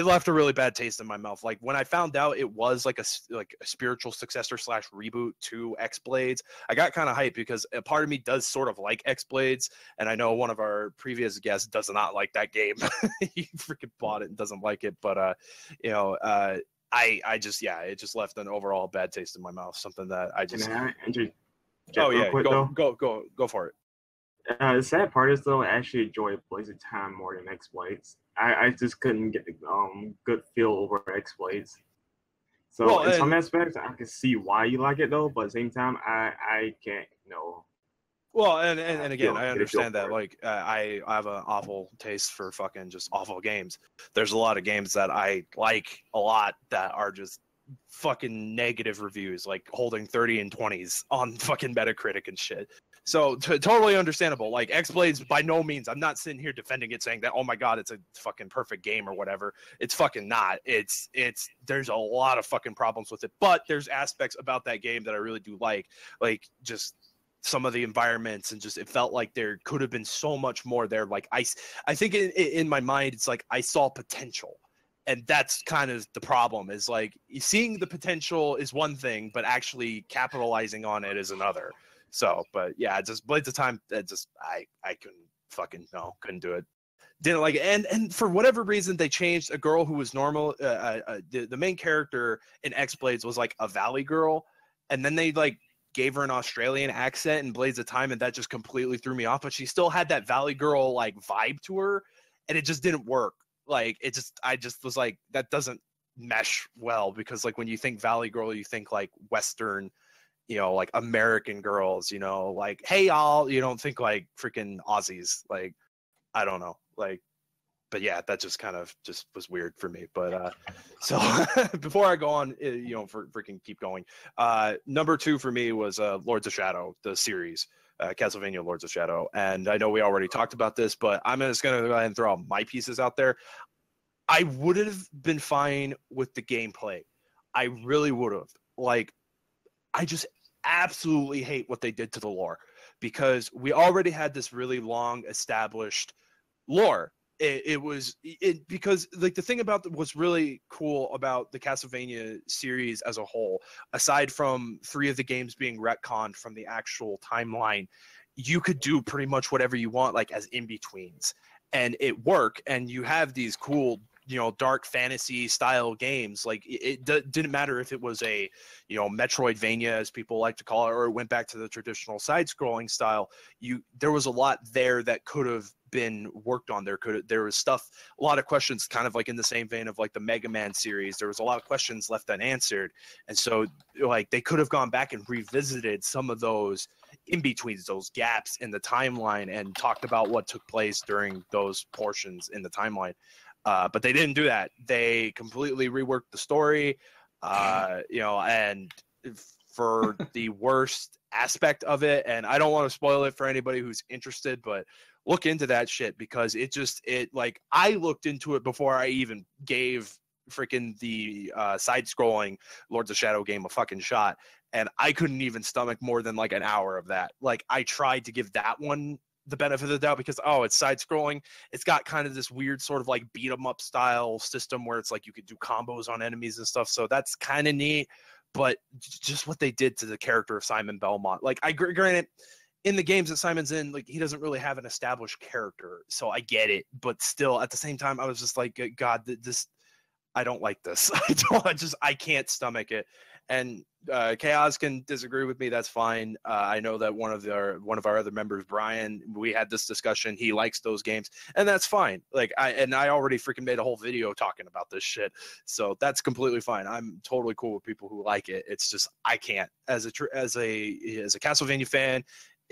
left a really bad taste in my mouth. Like when I found out it was like a spiritual successor / reboot to X-Blades, I got kind of hyped because a part of me does sort of like X-Blades, and I know one of our previous guests does not like that game. He freaking bought it and doesn't like it, but it just left an overall bad taste in my mouth. Something that I just. Go for it. The sad part is though, I actually enjoy Blades of Time more than X-Blades. I just couldn't get the good feel over X-Blades. So in some aspects, I can see why you like it though, but at the same time, I can't. Well, and again, I understand that. Like, I have an awful taste for fucking just awful games. There's a lot of games that I like a lot that are just fucking negative reviews, like holding 30 and 20s on fucking Metacritic and shit. So totally understandable. Like X-Blades, by no means, I'm not sitting here defending it, saying that, oh my god, it's a fucking perfect game or whatever. It's fucking not. It's there's a lot of fucking problems with it, but there's aspects about that game that I really do like just some of the environments, and just it felt like there could have been so much more there. Like I think in my mind, it's like I saw potential. And that's kind of the problem, is like seeing the potential is one thing, but actually capitalizing on it is another. So, but yeah, just Blades of Time, I couldn't do it. Didn't like it. And for whatever reason, they changed a girl who was normal. The main character in X-Blades was like a valley girl, and then they like gave her an Australian accent in Blades of Time, and that just completely threw me off. But she still had that valley girl like vibe to her, and it just didn't work. Like I just was like, that doesn't mesh well, because like when you think valley girl, you think like Western, like American girls, like, hey y'all, you don't think like freaking Aussies. Like, I don't know, like, but yeah, that just kind of just was weird for me. But so before I go on, for freaking keep going, number 2 for me was Lords of Shadow, the series. Castlevania Lords of Shadow. And I know we already talked about this, but I'm just going to go ahead and throw my pieces out there. I would have been fine with the gameplay. I really would have. Like, I just absolutely hate what they did to the lore, because we already had this really long established lore. Because like the thing about what's really cool about the Castlevania series as a whole, aside from 3 of the games being retconned from the actual timeline, you could do pretty much whatever you want, like as in-betweens, and it worked. And you have these cool dark fantasy style games. Like it didn't matter if it was a Metroidvania, as people like to call it, or it went back to the traditional side scrolling style. There was a lot there that could have been worked on. There was stuff, a lot of questions, kind of like in the same vein of like the Mega Man series. There was a lot of questions left unanswered, and so like they could have gone back and revisited some of those in betweens, those gaps in the timeline, and talked about what took place during those portions in the timeline. But they didn't do that. They completely reworked the story, and for the worst aspect of it. And I don't want to spoil it for anybody who's interested, but look into that shit, because I looked into it before I even gave freaking the side-scrolling Lords of Shadow game a fucking shot, and I couldn't even stomach more than like an hour of that. Like, I tried to give that one the benefit of the doubt because it's side-scrolling. It's got kind of this weird sort of like beat-em-up style system where it's like you could do combos on enemies and stuff, so that's kind of neat. But just what they did to the character of Simon Belmont, like, granted, in the games that Simon's in, like, he doesn't really have an established character, so I get it. But still, at the same time, I was just like, God, I don't like this. I can't stomach it. And Chaos can disagree with me. That's fine. I know that one of our other members, Brian, we had this discussion. He likes those games, and that's fine. Like, I already freaking made a whole video talking about this shit, so that's completely fine. I'm totally cool with people who like it. It's just I can't. As a Castlevania fan,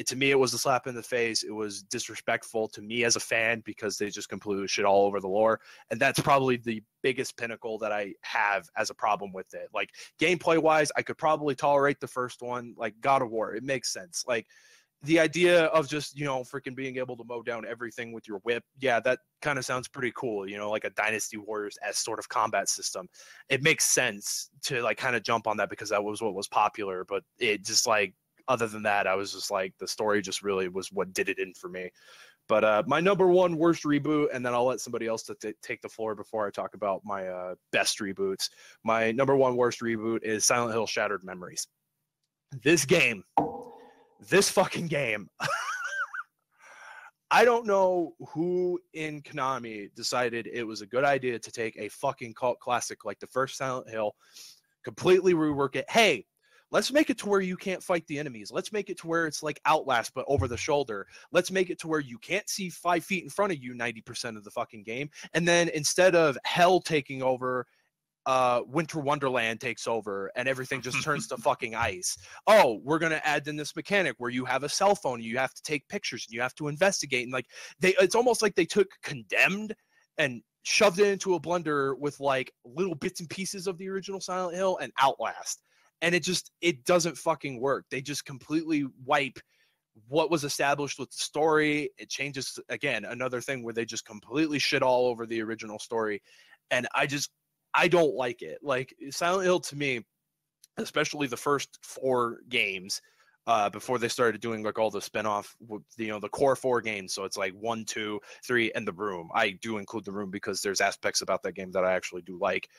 to me, it was a slap in the face. It was disrespectful to me as a fan because they just completely shit all over the lore. And that's probably the biggest pinnacle that I have as a problem with it. Like, gameplay-wise, I could probably tolerate the first one. Like, God of War, it makes sense. Like, the idea of just, freaking being able to mow down everything with your whip, yeah, that kind of sounds pretty cool, like a Dynasty Warriors-esque sort of combat system. It makes sense to, like, kind of jump on that because that was what was popular. But it just, like, other than that, I was just like, the story just really was what did it in for me. But my number one worst reboot, and then I'll let somebody else take the floor before I talk about my best reboots. My number one worst reboot is Silent Hill Shattered Memories. This fucking game. I don't know who in Konami decided it was a good idea to take a fucking cult classic like the first Silent Hill, completely rework it. Hey, let's make it to where you can't fight the enemies. Let's make it to where it's like Outlast, but over the shoulder. Let's make it to where you can't see 5 feet in front of you 90% of the fucking game. And then instead of hell taking over, Winter Wonderland takes over and everything just turns to fucking ice. Oh, we're going to add in this mechanic where you have a cell phone and you have to take pictures and you have to investigate. And like it's almost like they took Condemned and shoved it into a blender with like little bits and pieces of the original Silent Hill and Outlast. And it doesn't fucking work. They just completely wipe what was established with the story. It changes, again, another thing where they just completely shit all over the original story. And I don't like it. Like, Silent Hill to me, especially the first 4 games, before they started doing like all the spinoff, the core 4 games. So it's like 1, 2, 3, and The Room. I do include The Room because there's aspects about that game that I actually do like.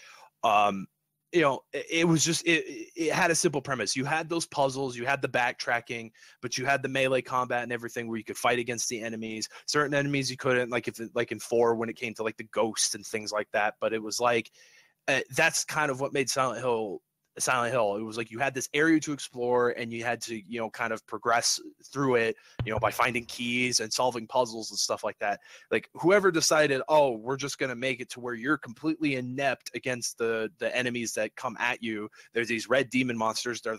It was just it had a simple premise. You had those puzzles, you had the backtracking, but you had the melee combat and everything where you could fight against the enemies. Certain enemies you couldn't, like in 4 when it came to like the ghosts and things like that. But it was like that's kind of what made Silent Hill. It was like you had this area to explore and you had to, kind of progress through it, by finding keys and solving puzzles and stuff like that. Like, whoever decided, oh, we're just going to make it to where you're completely inept against the enemies that come at you. There's these red demon monsters. And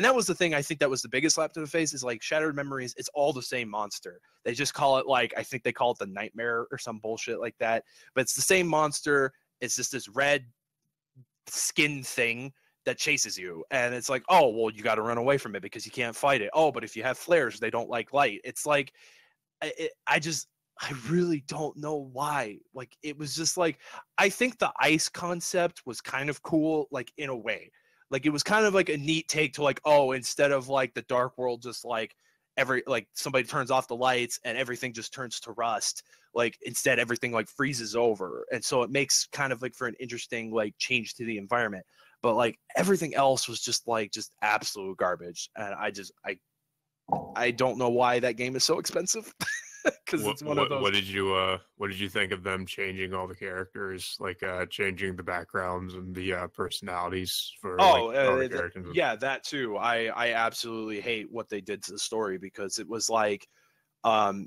that was the thing. I think that was the biggest slap to the face is like Shattered Memories. It's all the same monster. They just call it like, I think they call it the Nightmare or some bullshit like that. But it's the same monster. It's just this red skin thing that chases you, and it's like, oh well, you got to run away from it because you can't fight it. Oh, but if you have flares, they don't like light. It's like I really don't know why. Like, it was just like, I think the ice concept was kind of cool, like, in a way. Like, it was kind of like a neat take to like, oh, instead of like the dark world just like somebody turns off the lights and everything just turns to rust, like, instead everything like freezes over, and so it makes kind of like for an interesting like change to the environment. But like everything else was just absolute garbage, and I don't know why that game is so expensive. because it's one of those. What did you think of them changing all the characters, like changing the backgrounds and the personalities for all the characters? Yeah, that too. I absolutely hate what they did to the story, because it was like,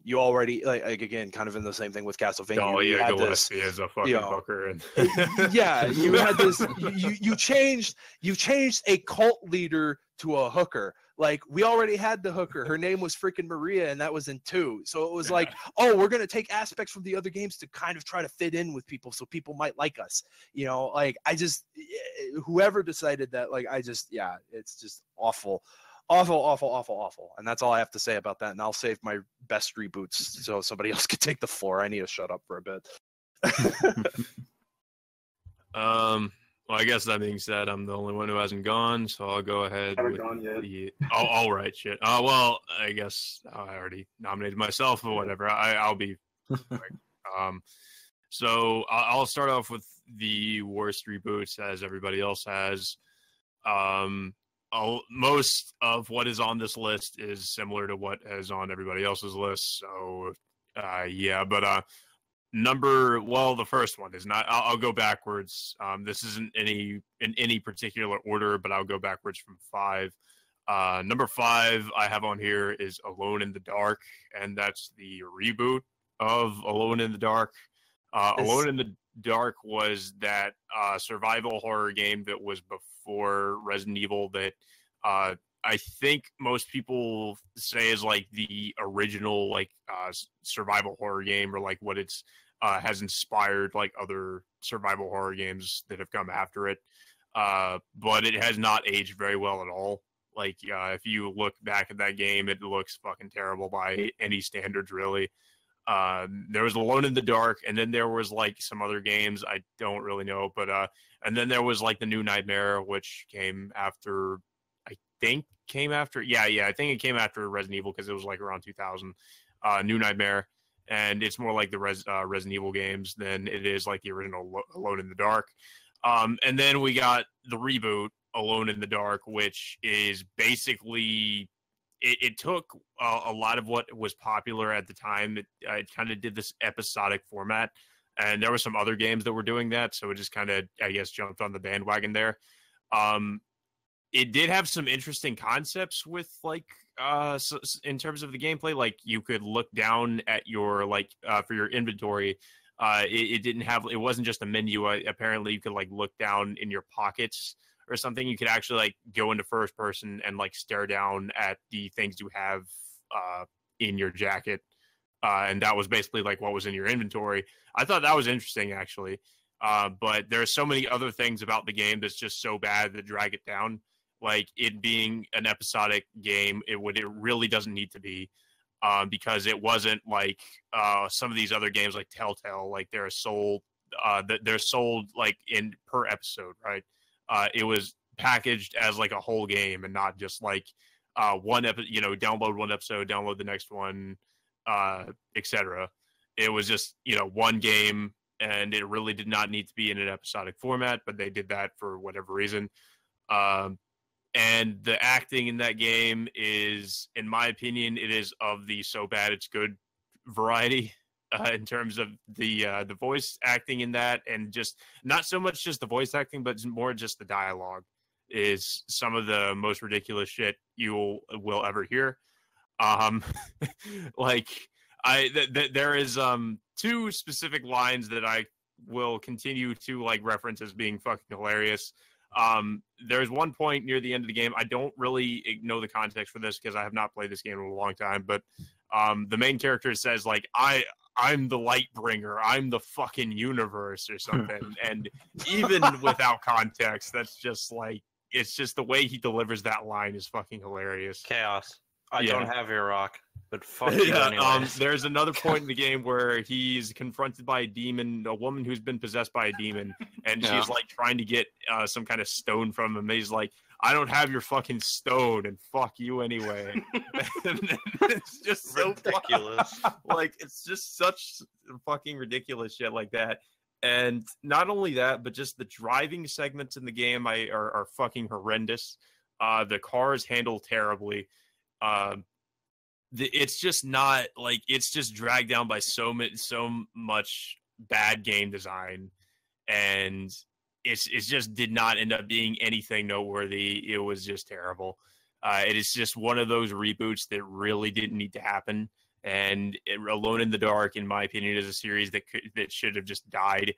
you already like again, kind of in the same thing with Castlevania. Oh you yeah, had Gillespie as a fucking hooker, and yeah, you had this. You changed a cult leader to a hooker. Like, we already had the hooker. Her name was freaking Maria, and that was in 2. So it was like, oh, we're gonna take aspects from the other games to kind of try to fit in with people, so people might like us. You know, like, I just, whoever decided that, like, yeah, it's just awful. Awful. And that's all I have to say about that. And I'll save my best reboots so somebody else can take the floor. I need to shut up for a bit. Well, I guess that being said, I'm the only one who hasn't gone, so I'll go ahead. Haven't gone yet. All right, shit. Well, I guess I already nominated myself or whatever. I'll be. So I'll start off with the worst reboots, as everybody else has. Most of what is on this list is similar to what is on everybody else's list. So, yeah, but the first one is not. I'll go backwards. This isn't in any particular order, but I'll go backwards from 5. Number 5 I have on here is Alone in the Dark, and that's the reboot of Alone in the Dark. Alone in the Dark was that survival horror game that was before Resident Evil that I think most people say is like the original like survival horror game, or like what it's has inspired like other survival horror games that have come after it. But it has not aged very well at all. Like if you look back at that game, it looks fucking terrible by any standards, really. There was Alone in the Dark, and then there was like some other games I don't really know, but and then there was like the New Nightmare, which came after. I think it came after Resident Evil, because it was like around 2000. New Nightmare, and it's more like the Resident Evil games than it is like the original Alone in the Dark. And then we got the reboot Alone in the Dark, which is basically. It took a lot of what was popular at the time. It kind of did this episodic format, and there were some other games that were doing that, so it just kind of, I guess, jumped on the bandwagon there. It did have some interesting concepts with, like, in terms of the gameplay. Like, you could look down at your, like, for your inventory. It wasn't just a menu. Apparently, you could, like, look down in your pockets or something. You could actually like go into first person and like stare down at the things you have in your jacket, and that was basically like what was in your inventory. I thought that was interesting, actually, but there are so many other things about the game that's just so bad that drag it down. Like it being an episodic game, it really doesn't need to be, because it wasn't like some of these other games like Telltale, like they're sold like in per episode, right? It was packaged as like a whole game, and not just like one episode, download one episode, download the next one, etc. It was just, one game, and it really did not need to be in an episodic format, but they did that for whatever reason. And the acting in that game is, in my opinion, it is of the so bad it's good variety. In terms of the voice acting in that, and just not so much just the voice acting, but more just the dialogue is some of the most ridiculous shit you will ever hear. Like there is 2 specific lines that I will continue to like reference as being fucking hilarious. There's one point near the end of the game. I don't really know the context for this because I have not played this game in a long time, but the main character says like, I'm the light bringer. I'm the fucking universe or something. And even without context, that's just like, it's just the way he delivers that line is fucking hilarious. Chaos. I don't have your rock, but fuck you anyway. There's another point in the game where he's confronted by a woman who's been possessed by a demon, and she's like trying to get some kind of stone from him. And he's like, I don't have your fucking stone, and fuck you anyway. It's just so ridiculous. Like, it's just such fucking ridiculous shit like that. And not only that, but just the driving segments in the game are fucking horrendous. The cars handle terribly. it's just not like it's just dragged down by so much bad game design, and it just did not end up being anything noteworthy. It was just terrible. It is just one of those reboots that really didn't need to happen. And Alone in the Dark, in my opinion, is a series that should have just died,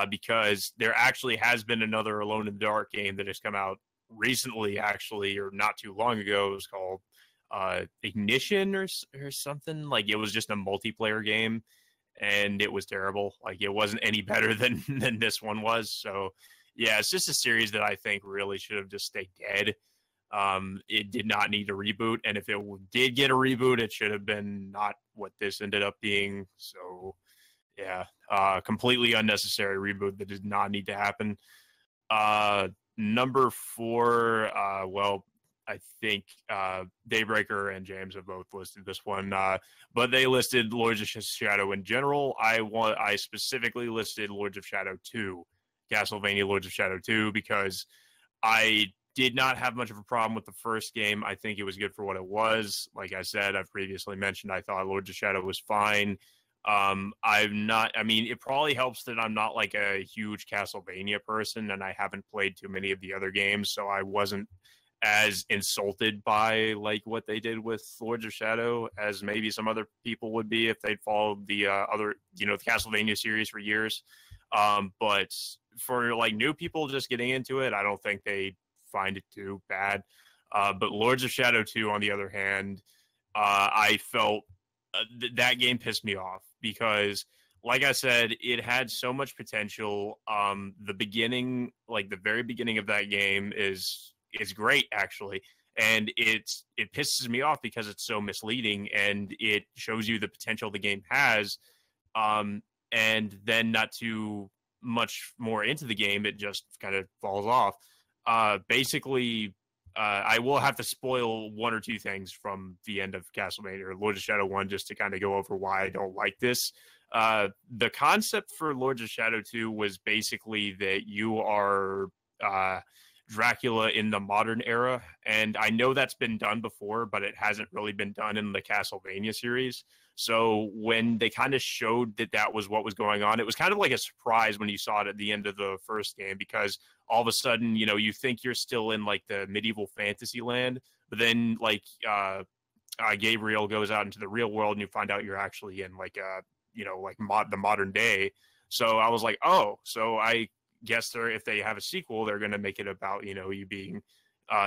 because there actually has been another Alone in the Dark game that has come out recently, actually, or not too long ago. It was called Ignition or something. Like, it was just a multiplayer game, and it was terrible. Like, it wasn't any better than this one was. So yeah, it's just a series that I think really should have just stayed dead. It did not need a reboot, and if it did get a reboot, it should have been not what this ended up being. So yeah, completely unnecessary reboot that did not need to happen. Number 4, well, I think Daybreaker and James have both listed this one, but they listed Lords of Shadow in general. I specifically listed Lords of Shadow 2, Castlevania Lords of Shadow 2, because I did not have much of a problem with the first game. I think it was good for what it was. Like I said, I've previously mentioned, I thought Lords of Shadow was fine. It probably helps that I'm not like a huge Castlevania person, and I haven't played too many of the other games, so I wasn't as insulted by like what they did with Lords of Shadow as maybe some other people would be if they'd followed the the Castlevania series for years. But for like new people just getting into it, I don't think they find it too bad. But Lords of Shadow 2, on the other hand, I felt that game pissed me off because, like I said, it had so much potential. The beginning, like the very beginning of that game is great, actually. And it pisses me off because it's so misleading, and it shows you the potential the game has. And then not too much more into the game, it just kind of falls off. Basically, I will have to spoil one or two things from the end of Castlevania or Lords of Shadow 1 just to kind of go over why I don't like this. The concept for Lords of Shadow 2 was basically that you are Dracula in the modern era, and I know that's been done before, but it hasn't really been done in the Castlevania series. So when they kind of showed that was what was going on, it was kind of like a surprise when you saw it at the end of the first game, because all of a sudden, you think you're still in like the medieval fantasy land, but then like Gabriel goes out into the real world and you find out you're actually in like the modern day. So I was like, oh, so I guess if they have a sequel, they're going to make it about you being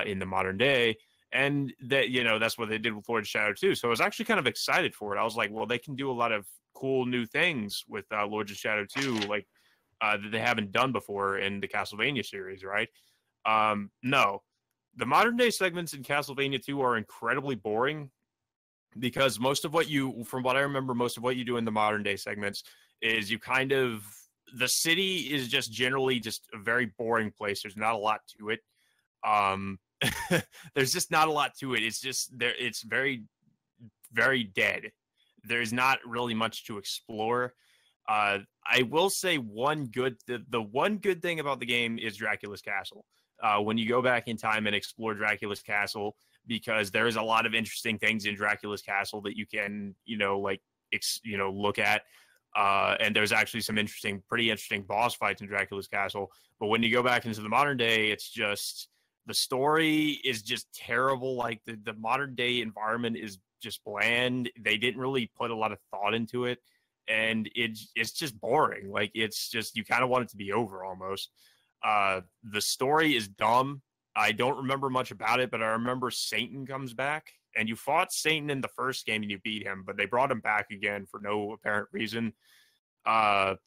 in the modern day. And that, that's what they did with Lord of Shadow 2. So I was actually kind of excited for it. I was like, well, they can do a lot of cool new things with Lord of Shadow 2, like that they haven't done before in the Castlevania series, right? No. The modern day segments in Castlevania 2 are incredibly boring because from what I remember, most of what you do in the modern day segments is the city is just generally just a very boring place. There's not a lot to it. There's just not a lot to it. It's just it's very, very dead. There's not really much to explore. I will say the one good thing about the game is Dracula's Castle. When you go back in time and explore Dracula's Castle, because there's a lot of interesting things in Dracula's Castle that you can, look at. And there's actually some pretty interesting boss fights in Dracula's Castle. But when you go back into the modern day, it's just, the story is just terrible. Like the modern day environment is just bland. They didn't really put a lot of thought into it. And it's just boring. Like, it's just, you kind of want it to be over almost. The story is dumb. I don't remember much about it, but I remember Satan comes back. And you fought Satan in the first game and you beat him, but they brought him back again for no apparent reason. The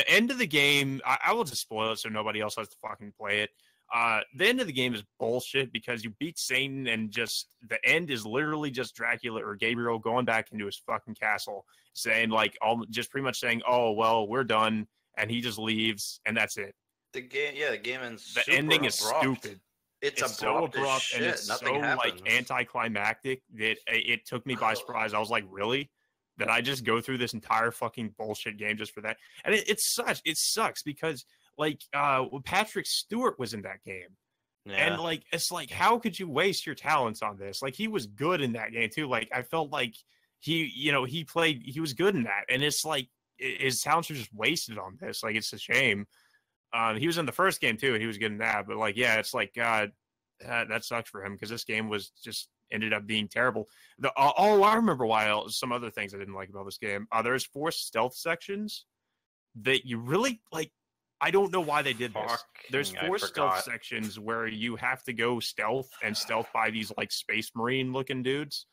end of the game, I will just spoil it so nobody else has to fucking play it. The end of the game is bullshit because you beat Satan and just the end is literally just Dracula or Gabriel going back into his fucking castle, saying just pretty much saying, "Oh well, we're done," and he just leaves and that's it. The game ends. The ending is stupid. It's so abrupt and it's Nothing so happens. like anticlimactic that it took me by surprise. I was like, really? That I just go through this entire fucking bullshit game just for that? And it sucks because like Patrick Stewart was in that game. And like, it's like, how could you waste your talents on this? Like, he was good in that game too. Like, I felt like he was good in that, and it's like his talents are just wasted on this. Like, it's a shame. He was in the first game too, and he was good in that. But like, yeah, it's like, God, that sucks for him because this game was just ended up being terrible. I remember why. Some other things I didn't like about this game. There's 4 stealth sections that you really like. I don't know why they did this. There's 4 stealth sections where you have to go stealth by these like space marine looking dudes,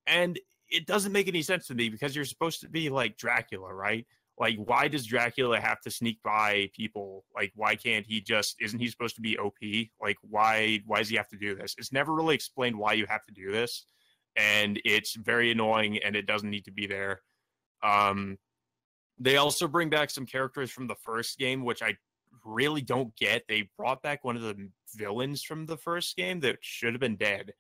and it doesn't make any sense to me because you're supposed to be like Dracula, right? Like, why does Dracula have to sneak by people? Like, why can't he just, isn't he supposed to be OP? Like, why does he have to do this? It's never really explained why you have to do this. And it's very annoying and it doesn't need to be there. They also bring back some characters from the first game, which I really don't get. They brought back one of the villains from the first game that should have been dead.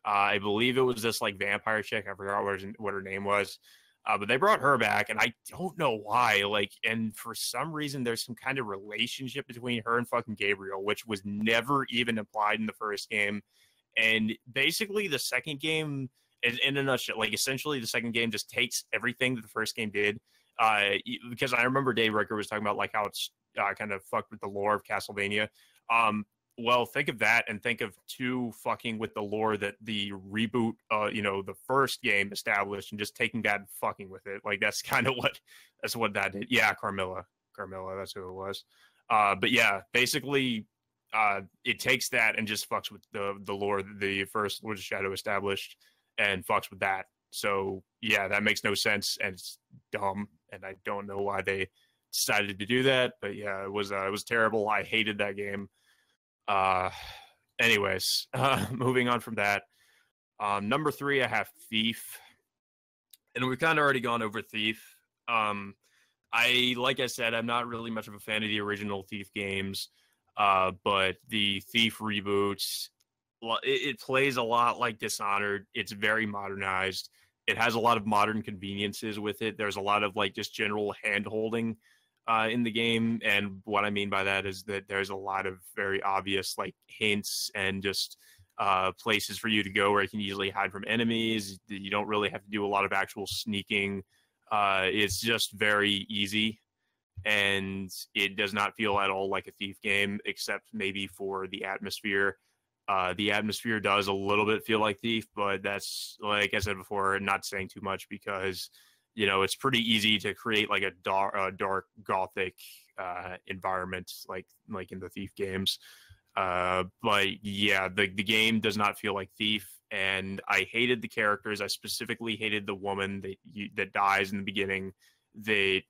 I believe it was this like vampire chick. I forgot what her name was. But they brought her back, and I don't know why. Like, and for some reason, there's some kind of relationship between her and fucking Gabriel, which was never even implied in the first game. And basically, the second game, in a nutshell, like essentially, the second game just takes everything that the first game did. Because I remember Dave Ricker was talking about like how it's kind of fucked with the lore of Castlevania. Well, think of that and think of 2 fucking with the lore that the reboot, the first game established and just taking that and fucking with it. Like, that's kind of what that did. Yeah, Carmilla, that's who it was. But yeah, basically, it takes that and just fucks with the lore that the first Lord of Shadow established and fucks with that. So yeah, that makes no sense and it's dumb. And I don't know why they decided to do that. But yeah, it was terrible. I hated that game. Anyways, moving on from that, number 3, I have Thief, and we've kind of already gone over Thief. Like I said, I'm not really much of a fan of the original Thief games, but the Thief reboots, it plays a lot like Dishonored. It's very modernized. It has a lot of modern conveniences with it. There's a lot of like just general hand-holding in the game, and what I mean by that is that there's a lot of very obvious like hints and just places for you to go where you can easily hide from enemies. You don't really have to do a lot of actual sneaking. It's just very easy, and it does not feel at all like a Thief game, except maybe for the atmosphere. The atmosphere does a little bit feel like Thief, but that's, like I said before, not saying too much because it's pretty easy to create like a dark gothic environment like in the Thief games. But yeah, the game does not feel like Thief, and I hated the characters. I specifically hated the woman that dies in the beginning. That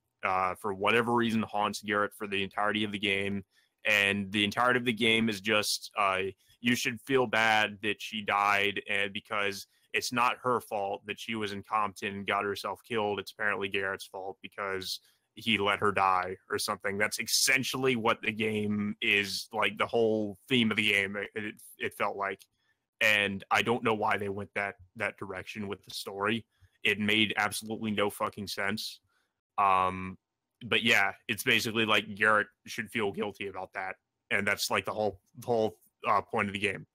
for whatever reason haunts Garrett for the entirety of the game, and the entirety of the game is just you should feel bad that she died, and because it's not her fault that she was incompetent and got herself killed. It's apparently Garrett's fault because he let her die or something. That's essentially what the game is, like the whole theme of the game, it felt like. And I don't know why they went that direction with the story. It made absolutely no fucking sense. But yeah, it's basically like Garrett should feel guilty about that. And that's like the whole point of the game.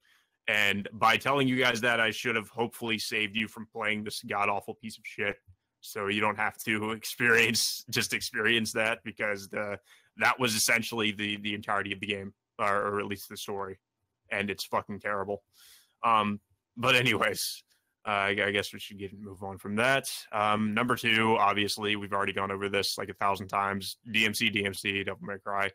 And by telling you guys that, I should have hopefully saved you from playing this god-awful piece of shit. So you don't have to experience that, because that was essentially the entirety of the game, or at least the story. And it's fucking terrible. But anyways, I guess we should move on from that. Number 2, obviously, we've already gone over this like 1,000 times. DMC, Devil May Cry.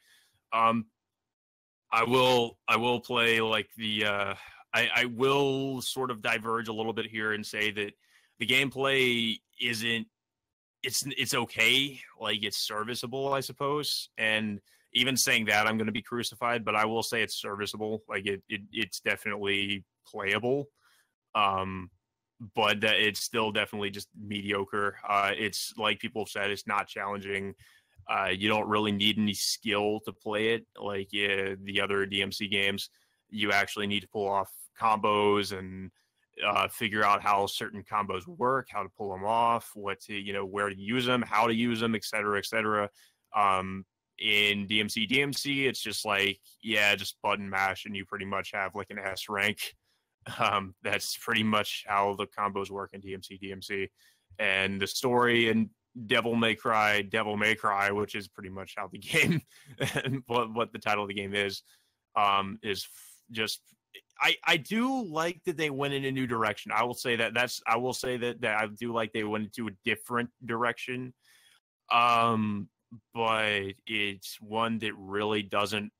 I will play like the I will sort of diverge a little bit here and say that the gameplay it's okay, like it's serviceable, I suppose. And even saying that, I'm going to be crucified, but I will say it's serviceable. Like it's definitely playable. But it's still definitely just mediocre. It's like people have said, it's not challenging. You don't really need any skill to play it like the other DMC games. You actually need to pull off combos and figure out how certain combos work, how to pull them off, where to use them, how to use them, etc., etc. In DMC, it's just like, yeah, just button mash, and you pretty much have like an S rank. That's pretty much how the combos work in DMC. And the story in Devil May Cry, which is pretty much how the game, and what the title of the game is just. I do like that they went in a new direction. I will say that I do like they went into a different direction. But it's one that really doesn't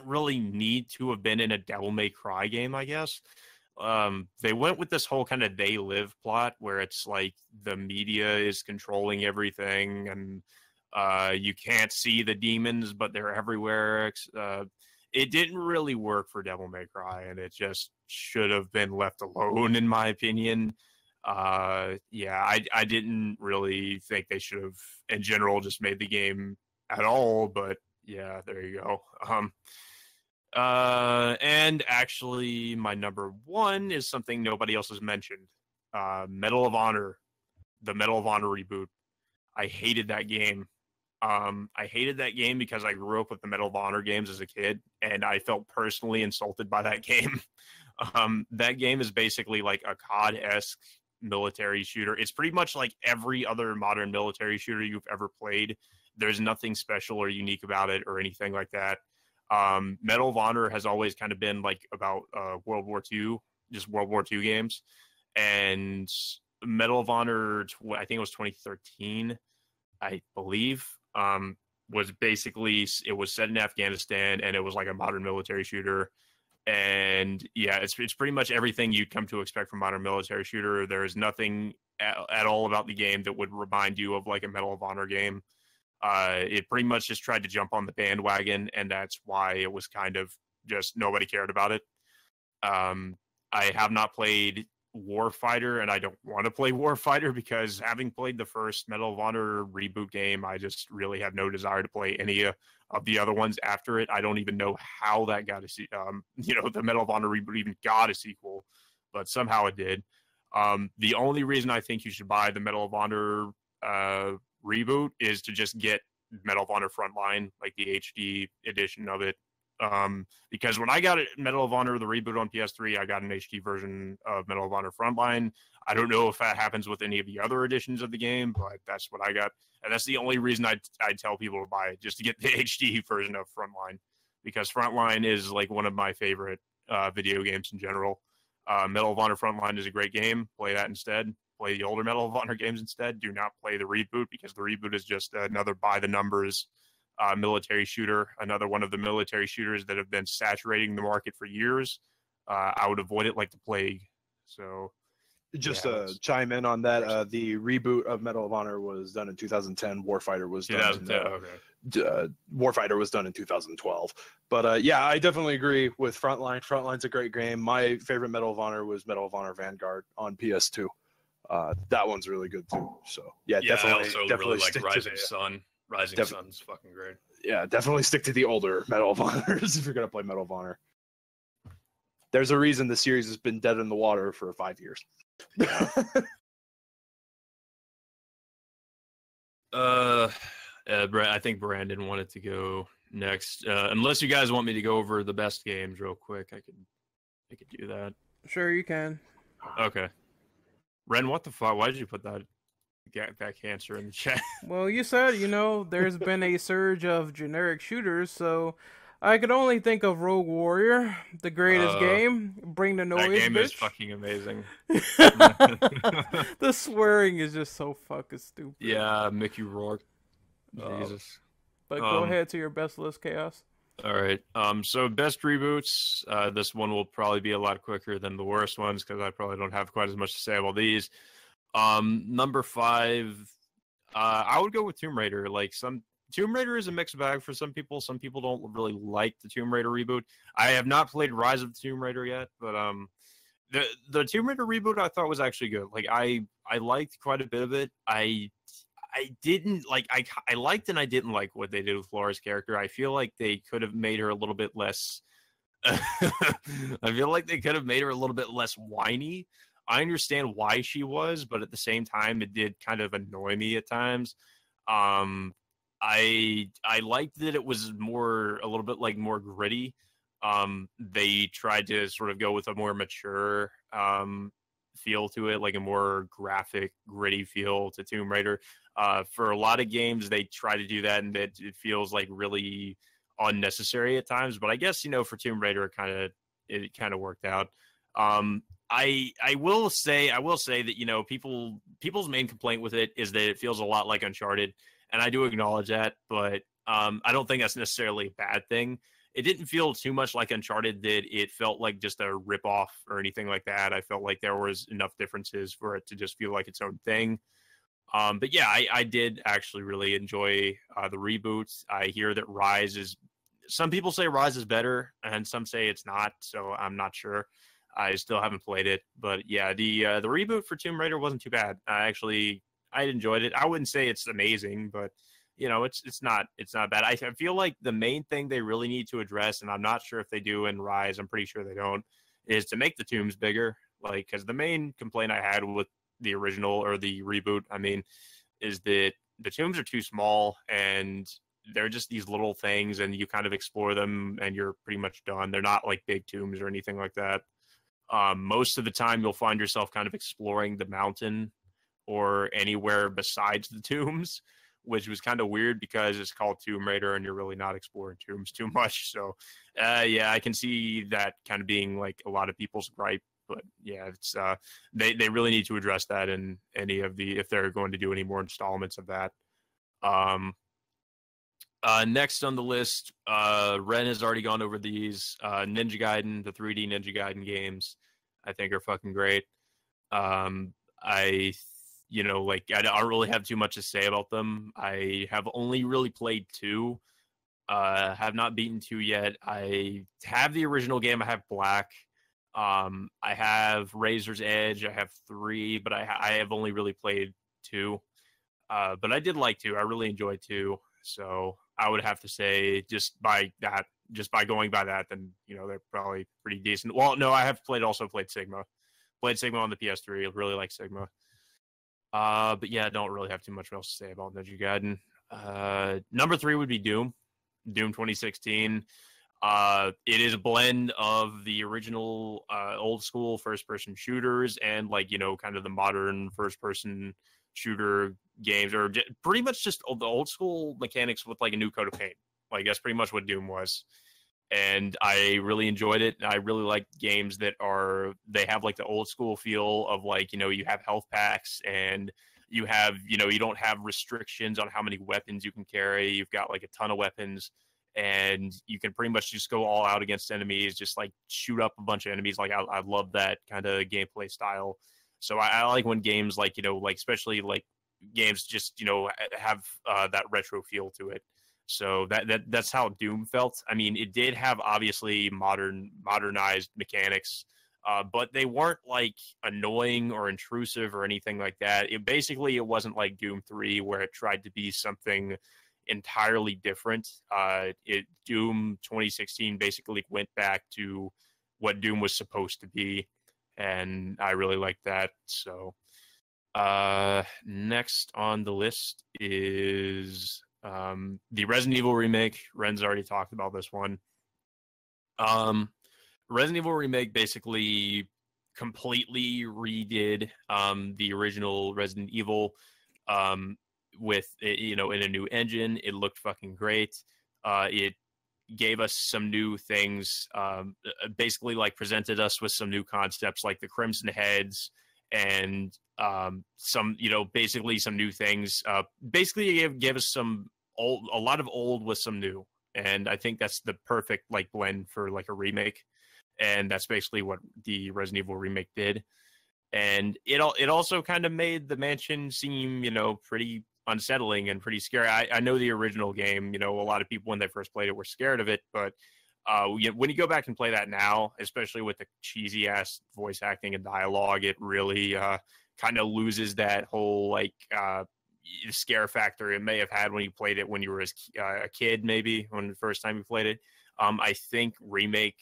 really need to have been in a Devil May Cry game, I guess. They went with this whole kind of they live plot where it's like the media is controlling everything, and you can't see the demons, but they're everywhere. It didn't really work for Devil May Cry, and it just should have been left alone, in my opinion. Yeah, I didn't really think they should have, in general, just made the game at all, but yeah, there you go. And actually, my number one is something nobody else has mentioned. Medal of Honor, the Medal of Honor reboot. I hated that game. I hated that game because I grew up with the Medal of Honor games as a kid, and I felt personally insulted by that game. That game is basically like a COD-esque military shooter. It's pretty much like every other modern military shooter you've ever played. There's nothing special or unique about it or anything like that. Medal of Honor has always kind of been like about World War II, just World War II games. And Medal of Honor, I think it was 2013, I believe, was basically, it was set in Afghanistan, and it was like a modern military shooter. And yeah, it's pretty much everything you'd come to expect from modern military shooter. There is nothing at all about the game that would remind you of like a Medal of Honor game. It pretty much just tried to jump on the bandwagon, and that's why it was kind of just nobody cared about it. I have not played Warfighter, and I don't want to play Warfighter because having played the first Medal of Honor reboot game, I just really have no desire to play any of the other ones after it. I don't even know how that got the Medal of Honor reboot even got a sequel, but somehow it did. The only reason I think you should buy the Medal of Honor reboot is to just get Medal of Honor Frontline, like the HD edition of it. Because when I got Medal of Honor, the reboot on PS3, I got an HD version of Medal of Honor Frontline. I don't know if that happens with any of the other editions of the game, but that's what I got. And that's the only reason I tell people to buy it, just to get the HD version of Frontline. Because Frontline is like one of my favorite video games in general. Medal of Honor Frontline is a great game. Play that instead. Play the older Medal of Honor games instead. Do not play the reboot, because the reboot is just another by-the-numbers military shooter, another one of the military shooters that have been saturating the market for years. I would avoid it like the plague. So, just to chime in on that, the reboot of Medal of Honor was done in 2010. Warfighter was done. Warfighter was done in 2012. But yeah, I definitely agree with Frontline. Frontline's a great game. My favorite Medal of Honor was Medal of Honor Vanguard on PS2. That one's really good too. So yeah, definitely. I also really like Rising Sun. Rising Sun's fucking great. Yeah, definitely stick to the older Medal of Honors if you're gonna play Medal of Honor. There's a reason the series has been dead in the water for 5 years. I think Brandon wanted to go next. Unless you guys want me to go over the best games real quick, I could do that. Sure, you can. Okay. Ren, what the fuck? Why did you put that cancer in the chat? Well, you said, there's been a surge of generic shooters, so I could only think of Rogue Warrior, the greatest game. Bring the noise, that game bitch. Is fucking amazing. The swearing is just so fucking stupid. Yeah, Mickey Rourke. Jesus. But go ahead to your best list, Chaos. All right. So best reboots. This one will probably be a lot quicker than the worst ones, because I probably don't have quite as much to say about these. Number 5, I would go with Tomb Raider. Tomb Raider is a mixed bag for some people. Some people don't really like the Tomb Raider reboot. I have not played Rise of the Tomb Raider yet, but the Tomb Raider reboot I thought was actually good. I liked quite a bit of it. I didn't like. I liked and I didn't like what they did with Laura's character. I feel like they could have made her a little bit less. I feel like they could have made her a little bit less whiny. I understand why she was, but at the same time, it did kind of annoy me at times. I liked that it was a little bit like more gritty. They tried to sort of go with a more mature feel to it, like a more graphic, gritty feel to Tomb Raider. For a lot of games, they try to do that, and it feels like really unnecessary at times. But I guess for Tomb Raider, it kind of worked out. I will say that people's main complaint with it is that it feels a lot like Uncharted, and I do acknowledge that, but I don't think that's necessarily a bad thing. It didn't feel too much like Uncharted that it felt like just a ripoff or anything like that. I felt like there was enough differences for it to just feel like its own thing. But yeah, I did actually really enjoy the reboots. I hear that some people say Rise is better, and some say it's not, so I'm not sure. I still haven't played it, but yeah, the reboot for Tomb Raider wasn't too bad. I enjoyed it. I wouldn't say it's amazing, but it's not bad. I feel like the main thing they really need to address, and I'm not sure if they do in Rise, I'm pretty sure they don't, is to make the tombs bigger. Like, because the main complaint I had with the original or the reboot, is that the tombs are too small and they're just these little things, and you kind of explore them and you're pretty much done. They're not like big tombs or anything like that. Most of the time, you'll find yourself kind of exploring the mountain or anywhere besides the tombs, which was kind of weird because it's called Tomb Raider and you're really not exploring tombs too much. So, yeah, I can see that kind of being like a lot of people's gripe. But yeah, it's they really need to address that in if they're going to do any more installments of that. Next on the list, Ren has already gone over these. Ninja Gaiden, the 3D Ninja Gaiden games, I think are fucking great. I don't really have too much to say about them. I have only really played 2. Have not beaten 2 yet. I have the original game. I have Black. I have Razor's Edge. I have 3, but I have only really played 2. But I did like 2. I really enjoyed 2. So I would have to say just by going by that, then they're probably pretty decent. Well, no, I have also played Sigma. Played Sigma on the PS3. I really like Sigma. But yeah, I don't really have too much else to say about Ninja Gaiden. Number 3 would be Doom 2016. It is a blend of the original old school first person shooters and kind of the modern first person shooter games, or pretty much just the old school mechanics with like a new coat of paint. Like that's pretty much what Doom was. And I really enjoyed it. I really like games that they have like the old school feel of you have health packs and you have, you don't have restrictions on how many weapons you can carry. You've got like a ton of weapons and you can pretty much just go all out against enemies, just like shoot up a bunch of enemies. Like I love that kind of gameplay style. So I like when games especially like games just, have that retro feel to it. So that's how Doom felt. I mean, it did have obviously modernized mechanics, but they weren't like annoying or intrusive or anything like that. It wasn't like Doom 3 where it tried to be something entirely different. Doom 2016 basically went back to what Doom was supposed to be, and I really liked that. So next on the list is the Resident Evil remake. Ren's already talked about this one. Resident Evil remake basically completely redid the original Resident Evil with in a new engine. It looked fucking great. It gave us some new things, basically presented us with some new concepts like the Crimson Heads and basically some new things. Basically it gave us a lot of old with some new, and I think that's the perfect blend for a remake, and that's basically what the Resident Evil remake did. And it also kind of made the mansion seem pretty unsettling and pretty scary. I know the original game, a lot of people when they first played it were scared of it, but when you go back and play that now, especially with the cheesy ass voice acting and dialogue, it really kind of loses that whole scare factor it may have had when you played it when you were a kid, maybe when the first time you played it. I think remake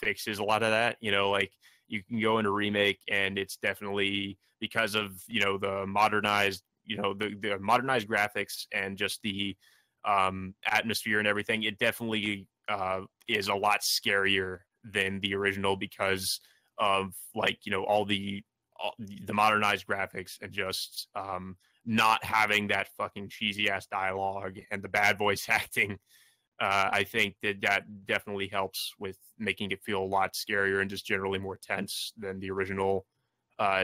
fixes a lot of that. You can go into remake and it's definitely because of the modernized the modernized graphics and just the atmosphere and everything, it definitely is a lot scarier than the original because of all the modernized graphics and just not having that fucking cheesy ass dialogue and the bad voice acting. I think that definitely helps with making it feel a lot scarier and just generally more tense than the original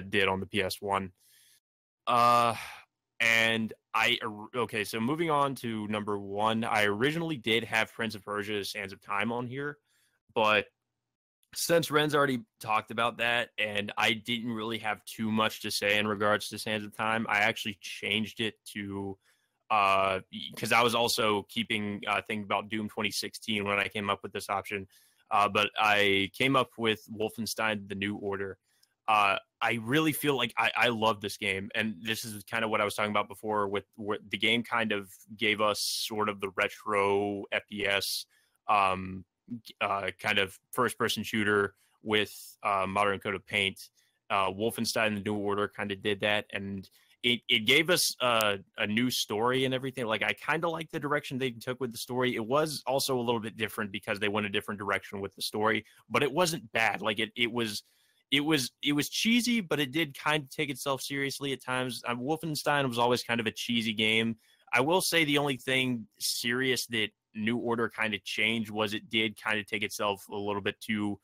did on the PS1. So moving on to number 1, I originally did have Prince of Persia: Sands of Time on here, but since Ren's already talked about that and I didn't really have too much to say in regards to Sands of Time, I actually changed it to because I was also thinking about Doom 2016 when I came up with this option, but I came up with Wolfenstein: The New Order. I really feel like I love this game, and this is kind of what I was talking about before with where the game kind of gave us sort of the retro FPS kind of first-person shooter with modern coat of paint. Wolfenstein: The New Order kind of did that, and it gave us a new story and everything. Like, I kind of like the direction they took with the story. It was also a little bit different because they went a different direction with the story, but it wasn't bad. Like, it was cheesy, but it did kind of take itself seriously at times. Wolfenstein was always kind of a cheesy game. I will say the only thing serious that New Order kind of changed was it did kind of take itself a little bit too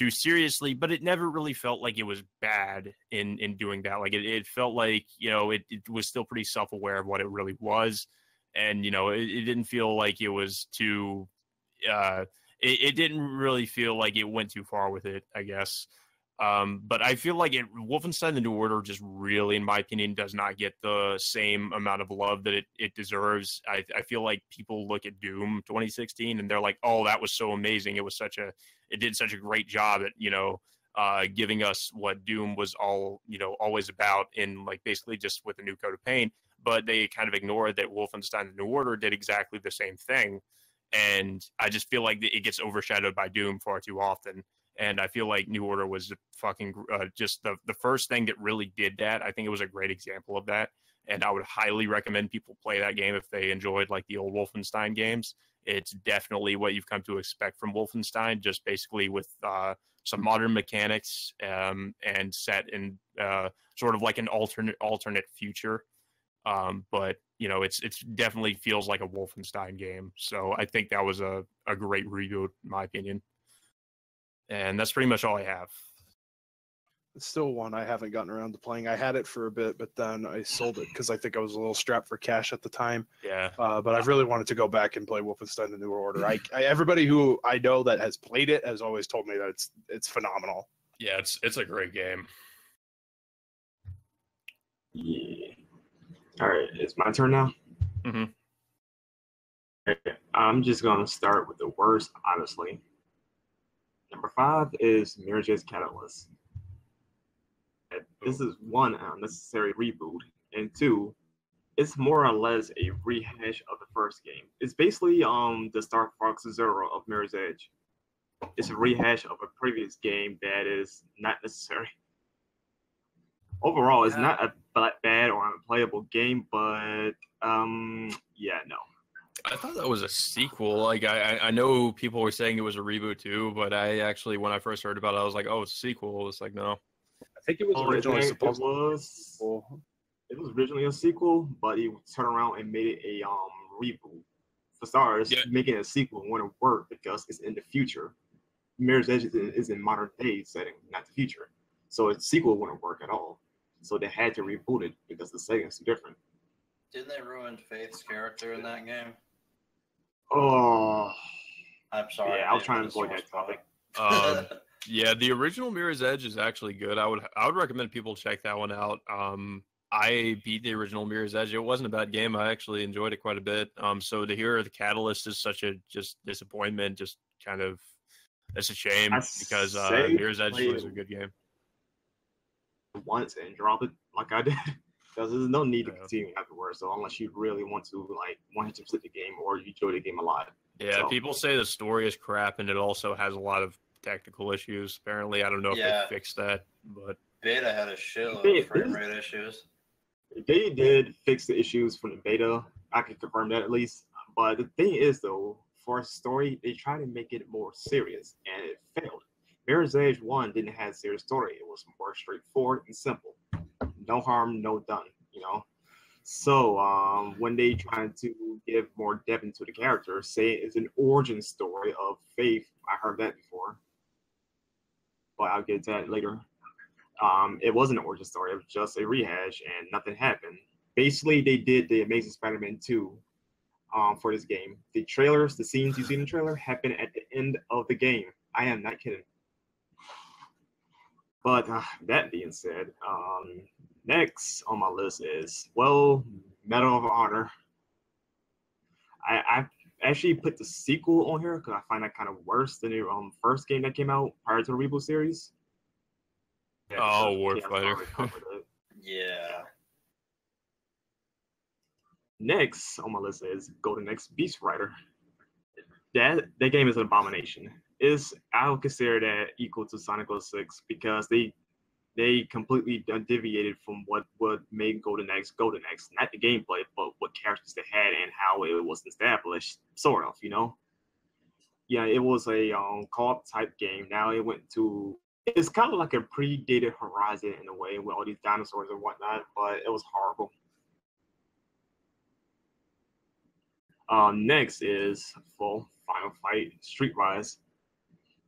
seriously, but it never really felt like it was bad in doing that. Like, it felt like, it was still pretty self-aware of what it really was. And, it didn't feel like it was too, it didn't really feel like it went too far with it, I guess. But I feel like Wolfenstein: The New Order just really, in my opinion, does not get the same amount of love that it deserves. I feel like people look at Doom 2016 and they're like, oh, that was so amazing. It did such a great job at, giving us what Doom was always about in, like, basically just with a new coat of paint. But they kind of ignored that Wolfenstein: The New Order did exactly the same thing. And I just feel like it gets overshadowed by Doom far too often. And I feel like New Order was fucking just the first thing that really did that. I think it was a great example of that. And I would highly recommend people play that game if they enjoyed, like, the old Wolfenstein games. It's definitely what you've come to expect from Wolfenstein, just basically with some modern mechanics and set in sort of like an alternate future. But, it's definitely feels like a Wolfenstein game. So I think that was a great reboot, in my opinion. And that's pretty much all I have. It's still one I haven't gotten around to playing. I had it for a bit, but then I sold it because I think I was a little strapped for cash at the time. Yeah. But I've really wanted to go back and play Wolfenstein: The New Order. Everybody who I know that has played it has always told me that it's phenomenal. Yeah, it's a great game. Yeah. All right, it's my turn now. Mm-hmm. Okay. I'm just gonna start with the worst, honestly. Number 5 is Mirror's Edge Catalyst. This is 1, an unnecessary reboot, and 2, it's more or less a rehash of the first game. It's basically the Star Fox Zero of Mirror's Edge. It's a rehash of a previous game that is not necessary. Overall, it's not a bad or unplayable game, but no. I thought that was a sequel. Like, I know people were saying it was a reboot too, but I actually, when I first heard about it, I was like, oh, it's a sequel. It's like, no. I think it was originally supposed to. It was originally a sequel, but he turned around and made it a reboot. For starters, making a sequel wouldn't work because it's in the future. Mirror's Edge is in modern day setting, not the future. So a sequel wouldn't work at all. So they had to reboot it because the settings are different. Didn't they ruin Faith's character in that game? Oh, I'm sorry. Yeah, I was trying to avoid that topic. Yeah, the original Mirror's Edge is actually good. I would recommend people check that one out. I beat the original Mirror's Edge. It wasn't a bad game. I actually enjoyed it quite a bit. So to hear the Catalyst is such a just disappointment, just kind of, it's a shame because Mirror's Edge was a good game. Once and drop it like I did. Because there's no need to continue afterwards. So unless you really want to 100% the game or you enjoy the game a lot. Yeah, people say the story is crap and it also has a lot of technical issues. Apparently, I don't know if they fixed that, but Beta had a shitload of frame rate issues. They did fix the issues from the beta. I can confirm that at least. But the thing is, though, for a story, they tried to make it more serious, and it failed. Mirror's Edge 1 didn't have a serious story. It was more straightforward and simple. No harm, no done, you know? So when they tried to give more depth into the character, say it's an origin story of Faith, I heard that before, but I'll get to that later. It wasn't an origin story, it was just a rehash and nothing happened. Basically, they did the Amazing Spider-Man 2 for this game. The trailers, the scenes you see in the trailer happen at the end of the game. I am not kidding. But that being said, next on my list is, well, Medal of Honor. I actually put the sequel on here because I find that kind of worse than the first game that came out prior to the Reboot series. Yeah, Warfighter. Yeah. Next on my list is Golden Axe Beast Rider. That game is an abomination. I would consider that equal to Sonic 06 because they completely deviated from what made Golden Axe, not the gameplay, but what characters they had and how it was established, sort of, you know. Yeah, it was a co-op type game. Now it went to, it's kind of like a predated Horizon in a way with all these dinosaurs and whatnot, but it was horrible. Next is Full Final Fight Street Rise.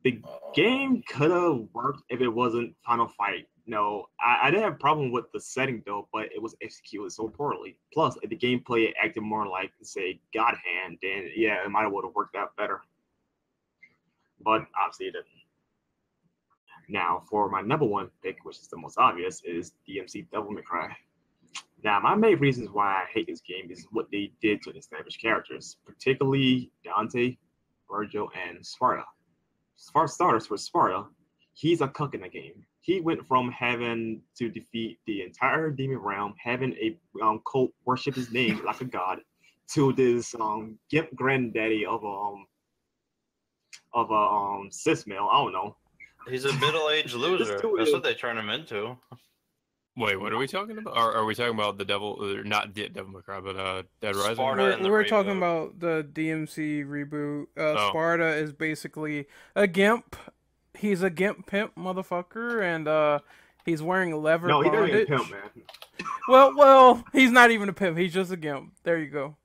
The game could have worked if it wasn't Final Fight. No, I didn't have a problem with the setting though, but it was executed so poorly. Plus, if the gameplay acted more like, say, God Hand, then yeah, it might have worked out better. But obviously it didn't. Now, for my number one pick, which is the most obvious, is DMC Devil May Cry. Now, my main reasons why I hate this game is what they did to establish characters, particularly Dante, Virgil, and Sparta. For starters, for Sparta, he's a cuck in the game. He went from having to defeat the entire demon realm, having a cult worship his name like a god, to this gimp granddaddy of a cis male. I don't know. He's a middle-aged loser. That's what they turn him into. Wait, what are we talking about? Are we talking about the Devil, or not Devil May Cry, but Dead Rising? We're talking about the DMC reboot. Sparta is basically a gimp. He's a gimp pimp motherfucker, and he's wearing leather bondage. No, he's not even a pimp, man. Well, he's not even a pimp. He's just a gimp. There you go.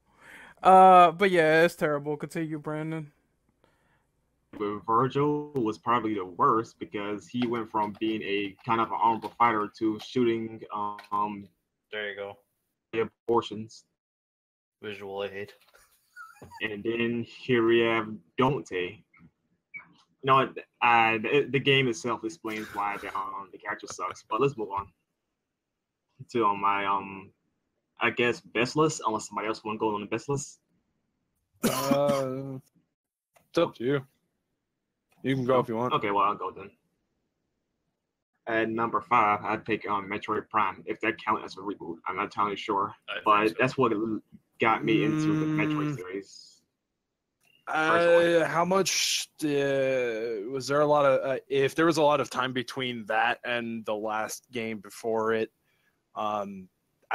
But yeah, it's terrible. Continue, Brandon. But Virgil was probably the worst because he went from being a kind of an honorable fighter to shooting there you go, abortions. Visual aid. And then here we have Dante. No, the game itself explains why the character sucks. But let's move on to my I guess best list, unless somebody else want to go on the best list. It's up to you. You can go if you want. Okay, well, I'll go then. At number 5, I'd pick Metroid Prime, if that counts as a reboot. I'm not entirely sure, but that's what got me into the Metroid series. How much was there a lot of? If there was a lot of time between that and the last game before it, I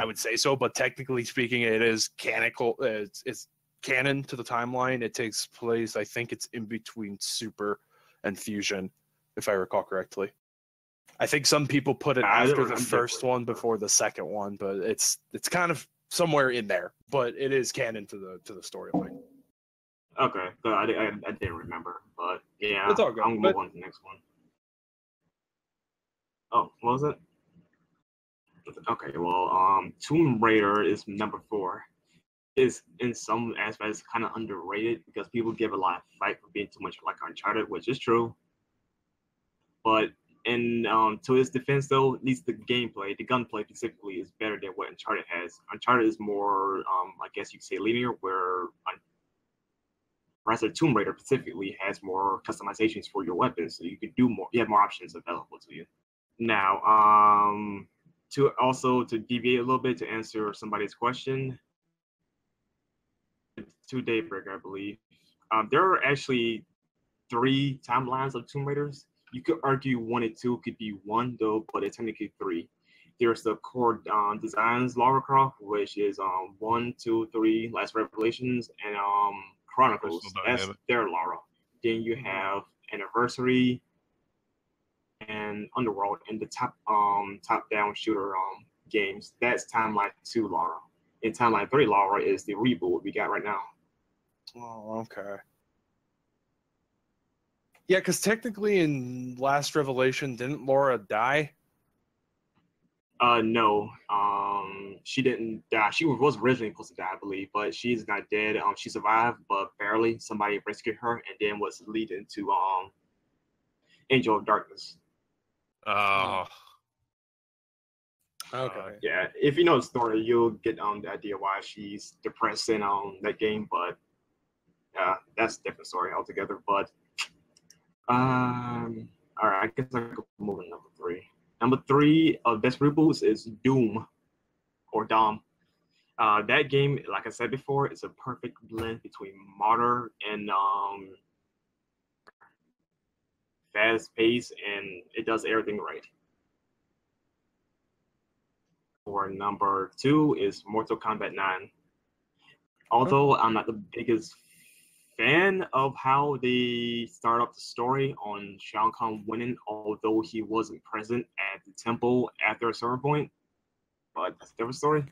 would say so. But technically speaking, it is canonical. It's canon to the timeline. It takes place. I think it's in between Super and Fusion, if I recall correctly. I think some people put it after the first one before the second one, but it's kind of somewhere in there. But it is canon to the storyline. Okay, so I didn't remember, but yeah, it's all good. I'm gonna move on to the next one. Oh, what was it? Okay, well, Tomb Raider is number 4. Is in some aspects kind of underrated because people give a lot of fight for being too much like Uncharted, which is true. But in to its defense, though, at least the gameplay, the gunplay specifically, is better than what Uncharted has. Uncharted is more, I guess you could say, linear, whereas Tomb Raider specifically has more customizations for your weapons, so you can do more. You have more options available to you. Now, to deviate a little bit to answer somebody's question. To Daybreak, I believe. There are actually 3 timelines of Tomb Raiders. You could argue 1 and 2 could be one, though, but it's technically 3. There's the core designs Lara Croft, which is 1, 2, 3, Last Revelations, and Chronicles. That's their Lara. Then you have Anniversary and Underworld and the top down shooter games. That's Timeline 2 Lara. And Timeline 3 Lara is the reboot we got right now. Oh, okay. Yeah, because technically in Last Revelation, didn't Laura die? No. She didn't die. She was originally supposed to die, I believe, but she's not dead. She survived, but barely. Somebody rescued her, and then was leading to Angel of Darkness. Oh. Okay. Yeah, if you know the story, you'll get the idea why she's depressed in that game, but that's a different story altogether. But all right, I guess I could move on to number 3. Number 3 of best reboots is Doom or Dom. That game, like I said before, is a perfect blend between modern and fast pace, and it does everything right. For number 2 is Mortal Kombat 9. Although I'm not the biggest fan of how they start up the story on Shao Kahn winning, although he wasn't present at the temple after a certain point, but that's a different story.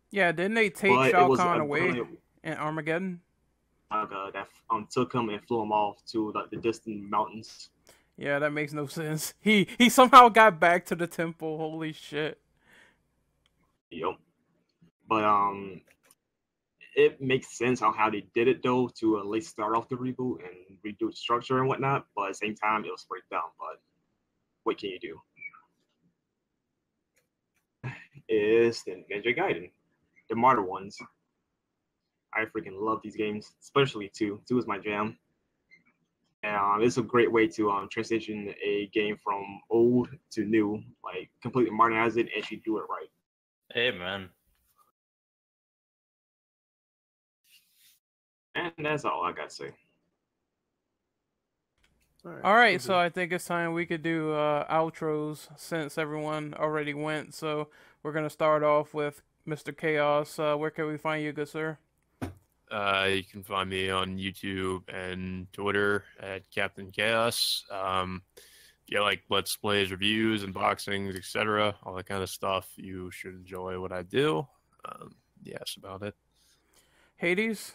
Yeah, didn't they take Shao Kahn away in Armageddon? That took him and flew him off to the distant mountains. Yeah, that makes no sense. He somehow got back to the temple. Holy shit. Yep. But it makes sense on how they did it though, to at least start off the reboot and redo the structure and whatnot. But at the same time, it was breakdown. But what can you do? Is the Ninja Gaiden, the modern ones. I freaking love these games, especially 2. 2 is my jam. And it's a great way to transition a game from old to new, like completely modernize it and actually do it right. Hey, man. And that's all I got to say. All right, so I think it's time we could do outros since everyone already went. So we're going to start off with Mr. Chaos. Where can we find you, good sir? You can find me on YouTube and Twitter at Captain Chaos. Yeah, like Let's Plays, reviews, unboxings, etc., all that kind of stuff. You should enjoy what I do. Yeah, that's about it. Hades?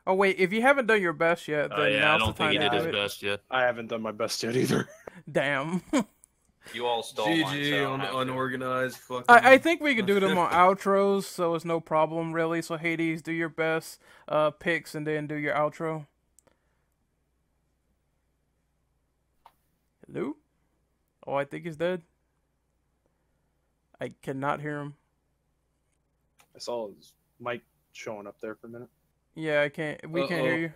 Oh, wait, if you haven't done your best yet, then yeah, now's I don't the time think he to did do his it. best yet. I haven't done my best yet either. Damn. You all stole mine, GG, so I don't have to. unorganized fucking... I think we could do them on outros, so it's no problem, really. So, Hades, do your best picks and then do your outro. Hello? Oh, I think he's dead. I cannot hear him. I saw his mic showing up there for a minute. Yeah, I can't. We can't hear you.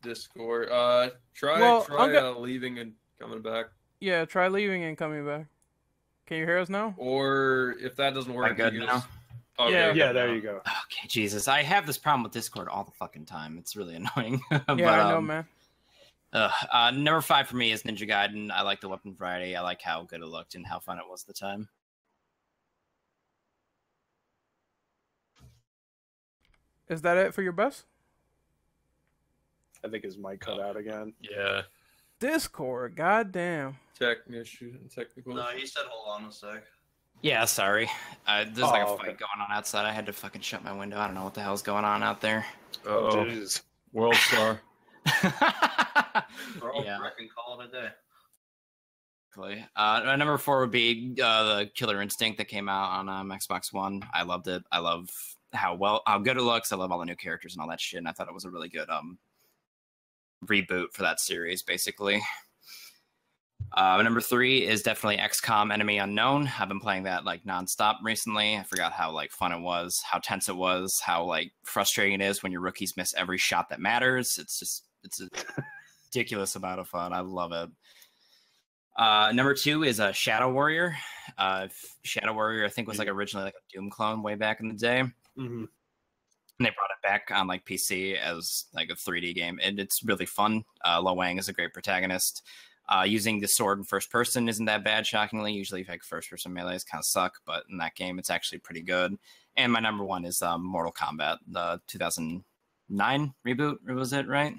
Discord. Try leaving and coming back. Yeah, try leaving and coming back. Can you hear us now? Or if that doesn't work, good now? Okay, Yeah, there you go. Okay, Jesus. I have this problem with Discord all the fucking time. It's really annoying. Yeah, But, I know, man. Number 5 for me is Ninja Gaiden. I like the weapon variety. I like how good it looked and how fun it was at the time. Is that it for your best? I think his mic cut out again. Yeah. Discord, goddamn. technical. No, he said hold on a sec. Yeah, sorry. There's like a okay. fight going on outside. I had to fucking shut my window. I don't know what the hell's going on out there. Oh, Jeez. World Star. Yeah. I can call it a day. Number 4 would be the Killer Instinct that came out on Xbox One. I loved it. I love how good it looks. I love all the new characters and all that shit. And I thought it was a really good reboot for that series, basically. Number 3 is definitely XCOM Enemy Unknown. I've been playing that like nonstop recently. I forgot how like fun it was, how tense it was, how like frustrating it is when your rookies miss every shot that matters. It's a ridiculous amount of fun. I love it. Number 2 is Shadow Warrior. Shadow Warrior, I think, was like originally like a Doom clone way back in the day. Mm-hmm. And they brought it back on like PC as like a 3D game, and it's really fun. Lo Wang is a great protagonist. Using the sword in first person isn't that bad, shockingly. Usually, like first person melees kind of suck, but in that game, it's actually pretty good. And my number one is Mortal Kombat, the 2009 reboot. Was it right?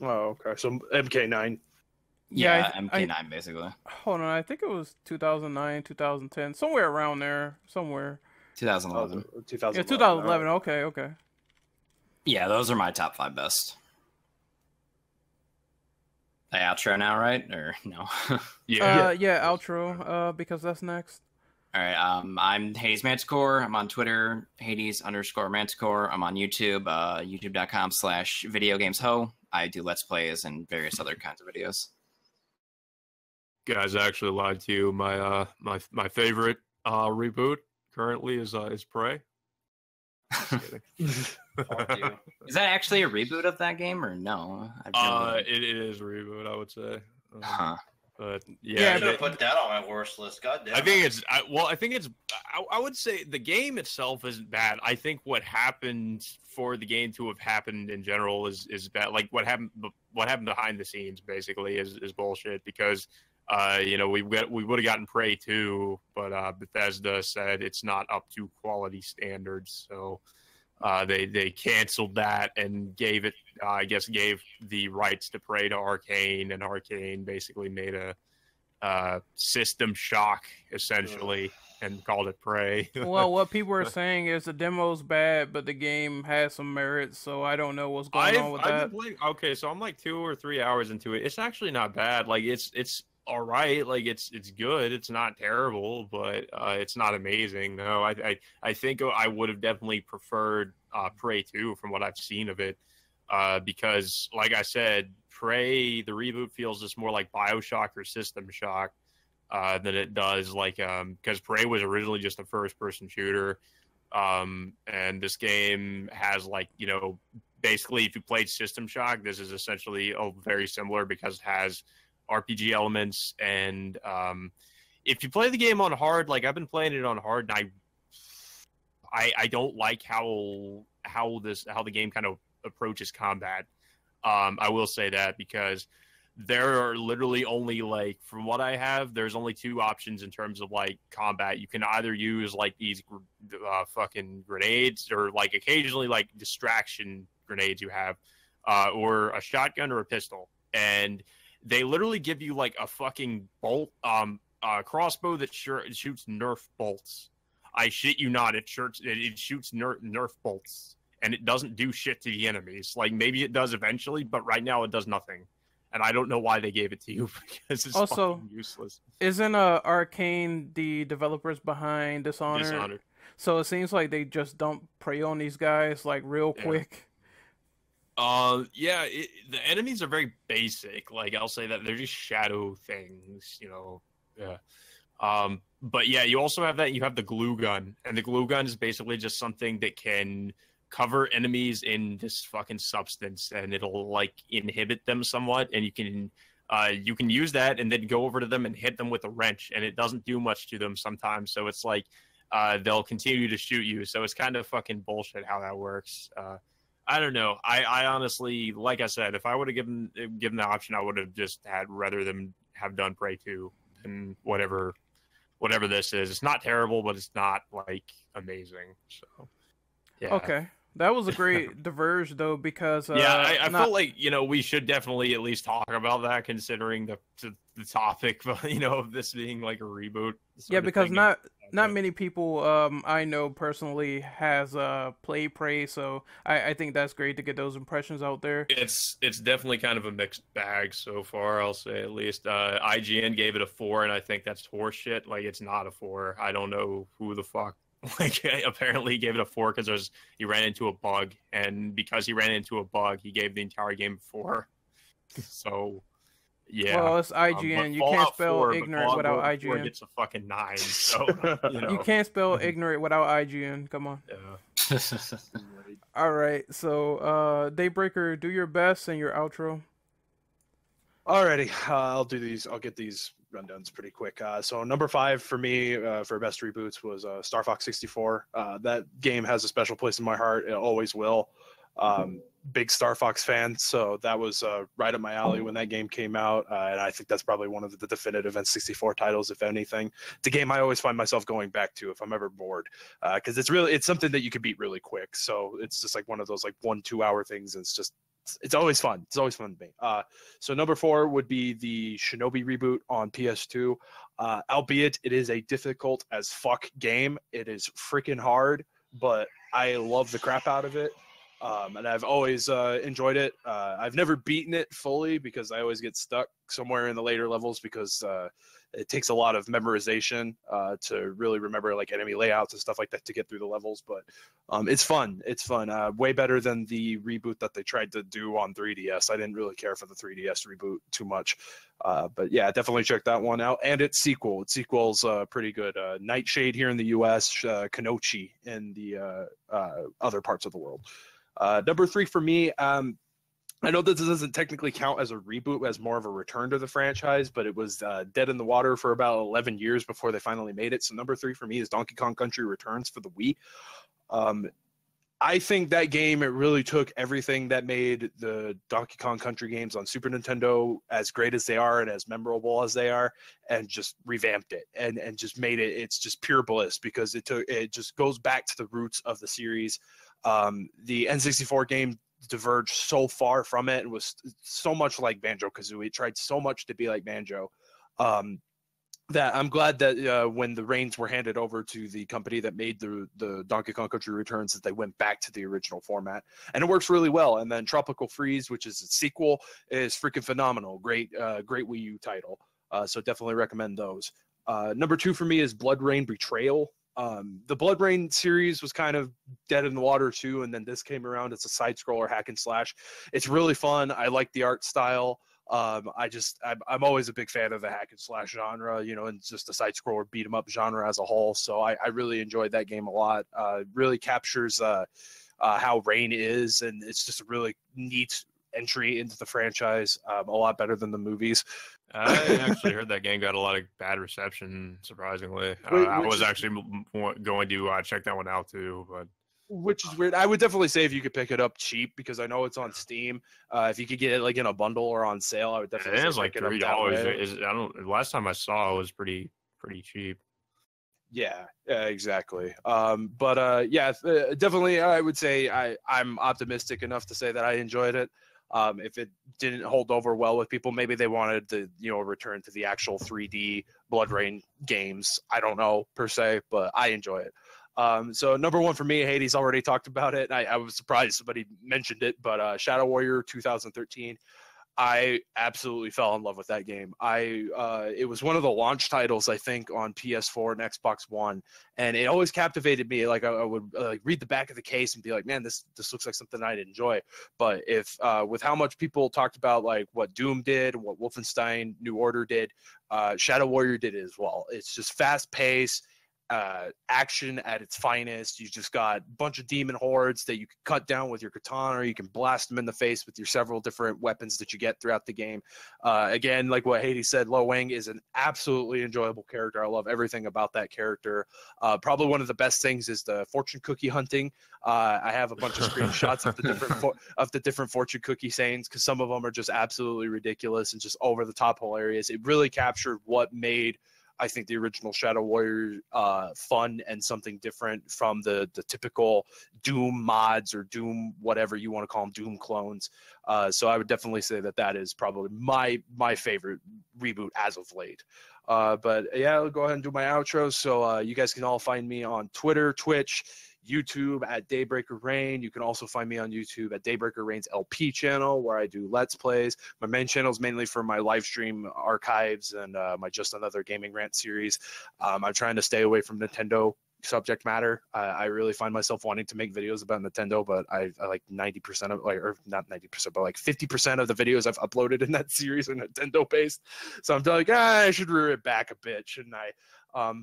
Oh, okay. So MK9. Yeah, MK9 basically. Hold on, I think it was 2009, 2010, somewhere around there, somewhere. 2011. 2011. Yeah, 2011. Okay. Yeah, those are my top 5 best. The outro now, right? Or no? Yeah, outro. Because that's next. All right. I'm Hades Manticore. I'm on Twitter, Hades_Manticore. I'm on YouTube, youtube.com/videogamesho. I do Let's Plays and various other kinds of videos. Guys, I actually lied to you. My my favorite reboot currently is Prey. Just kidding. Is that actually a reboot of that game or no? It is a reboot, I would say. But I should have put that on my worst list. God damn. I would say the game itself isn't bad. I think what happened for the game to have happened in general is bad. Like what happened behind the scenes basically is bullshit because we would have gotten Prey 2, but Bethesda said it's not up to quality standards, so they canceled that and gave the rights to Prey to Arcane, and Arcane basically made a System Shock essentially and called it Prey. Well, what people are saying is the demo's bad, but the game has some merits, so I don't know what's going on with that. Okay, so I'm like 2 or 3 hours into it. It's actually not bad. Like it's all right. Like it's good. It's not terrible, but it's not amazing. No, I think I would have definitely preferred Prey 2 from what I've seen of it, because like I said, Prey the reboot feels just more like BioShock or System Shock than it does like because Prey was originally just a first person shooter, and this game has basically if you played System Shock, this is essentially very similar because it has RPG elements, and if you play the game on hard, like I've been playing it on hard, and I don't like how the game kind of approaches combat. I will say that because there are literally only from what I have, there's only 2 options in terms of combat. You can either use these fucking grenades or occasionally distraction grenades you have, or a shotgun or a pistol, and they literally give you a fucking bolt, crossbow that shoots Nerf bolts. I shit you not, it shoots Nerf bolts, and it doesn't do shit to the enemies. Maybe it does eventually, but right now it does nothing. And I don't know why they gave it to you because it's also fucking useless. Isn't Arcane the developers behind Dishonored? So it seems like they just don't prey on these guys real quick. The enemies are very basic. I'll say that they're just shadow things, Yeah. But yeah, you also have that. You have the glue gun, and the glue gun is basically just something that can cover enemies in this fucking substance, and it'll inhibit them somewhat. And you can use that, and then go over to them and hit them with a wrench, and it doesn't do much to them sometimes. So it's they'll continue to shoot you. So it's kind of fucking bullshit how that works. I don't know. I honestly, like I said, if I would have given the option, I would have just rather them have done Prey 2 and whatever this is. It's not terrible, but it's not amazing. So yeah. Okay. That was a great diverge though, because I felt we should definitely at least talk about that, considering the topic, of this being a reboot. Yeah, because not many people I know personally has played Prey, so I think that's great to get those impressions out there. It's definitely kind of a mixed bag so far, I'll say at least. IGN gave it a 4, and I think that's horseshit. It's not a 4. I don't know who the fuck. Apparently he gave it a 4 because he ran into a bug, and because he ran into a bug, he gave the entire game a 4. So yeah. Well, it's IGN. You can't spell ignorant without IGN. It's a fucking 9. So you can't spell ignorant without IGN. Come on. Yeah. All right. So Daybreaker, do your best and your outro. Alrighty, I'll do these. I'll get these rundowns pretty quick. So number 5 for me for best reboots was Star Fox 64. That game has a special place in my heart. It always will. big Star Fox fan, so that was right up my alley when that game came out, and I think that's probably one of the definitive N64 titles, if anything. It's a game I always find myself going back to if I'm ever bored, because it's something that you can beat really quick. So it's just like one of those like 1-2 hour things. And it's always fun. It's always fun to me. So number 4 would be the Shinobi reboot on PS2. Albeit it is a difficult as fuck game. It is freaking hard, but I love the crap out of it. And I've always enjoyed it. I've never beaten it fully because I always get stuck somewhere in the later levels because it takes a lot of memorization to really remember like enemy layouts and stuff like that to get through the levels. But it's fun. It's fun. Way better than the reboot that they tried to do on 3DS. I didn't really care for the 3DS reboot too much. But yeah, definitely check that one out. And its sequel. Its sequel's pretty good. Nightshade here in the US, Kanochi in the other parts of the world. Number 3 for me, I know this doesn't technically count as a reboot, as more of a return to the franchise, but it was dead in the water for about 11 years before they finally made it. So number 3 for me is Donkey Kong Country Returns for the Wii. I think that game, it really took everything that made the Donkey Kong Country games on Super Nintendo as great as they are and as memorable as they are, and just revamped it and just made it, it's just pure bliss because it just goes back to the roots of the series. The N64 game diverged so far from it and was so much like Banjo-Kazooie. It tried so much to be like Banjo that I'm glad that when the reins were handed over to the company that made the Donkey Kong Country Returns, that they went back to the original format, and it works really well. And then Tropical Freeze, which is its sequel, is freaking phenomenal. Great Wii U title. So definitely recommend those. Number 2 for me is Blood Rain Betrayal. The Blood Rain series was kind of dead in the water too, and then this came around. It's a side-scroller hack and slash. It's really fun. I like the art style. I'm always a big fan of the hack and slash genre, and just the side-scroller beat 'em up genre as a whole. So I really enjoyed that game a lot. Really captures how Rain is, and it's just a really neat entry into the franchise. A lot better than the movies. I actually heard that game got a lot of bad reception, surprisingly. I was actually going to check that one out too, but which is weird. I would definitely say if you could pick it up cheap, because I know it's on Steam. If you could get it like in a bundle or on sale, I would definitely. It is like $3. Last time I saw it was pretty cheap. Yeah, exactly. Definitely, I would say I'm optimistic enough to say that I enjoyed it. If it didn't hold over well with people, maybe they wanted to, return to the actual 3D Blood Rain games. I don't know per se, but I enjoy it. So number 1 for me, Hades already talked about it. I was surprised somebody mentioned it, but Shadow Warrior 2013. I absolutely fell in love with that game. It was one of the launch titles, I think, on PS4 and Xbox One, and it always captivated me. Like I would read the back of the case and be like, "Man, this looks like something I'd enjoy." But if with how much people talked about like what Doom did, what Wolfenstein New Order did, Shadow Warrior did it as well. It's just fast paced. Action at its finest. You just got a bunch of demon hordes that you can cut down with your katana, or you can blast them in the face with your several different weapons that you get throughout the game. Again, like what Hades said, Lo Wang is an absolutely enjoyable character. I love everything about that character. Probably one of the best things is the fortune cookie hunting. I have a bunch of screenshots of the different fortune cookie sayings, because some of them are just absolutely ridiculous and just over the top hilarious. It really captured what made, I think, the original Shadow Warrior fun and something different from the typical Doom mods or Doom, whatever you want to call them, Doom clones. So I would definitely say that is probably my favorite reboot as of late. But yeah, I'll go ahead and do my outro. So you guys can all find me on Twitter, Twitch, YouTube at Daybreaker Rain. You can also find me on YouTube at Daybreaker Rain's LP channel, where I do Let's Plays. My main channel is mainly for my live stream archives and my Just Another Gaming Rant series. I'm trying to stay away from Nintendo subject matter. I really find myself wanting to make videos about Nintendo, but I like 90% of, or not 90%, but like 50% of the videos I've uploaded in that series are Nintendo based. So I'm like, I should rear it back a bit, shouldn't I?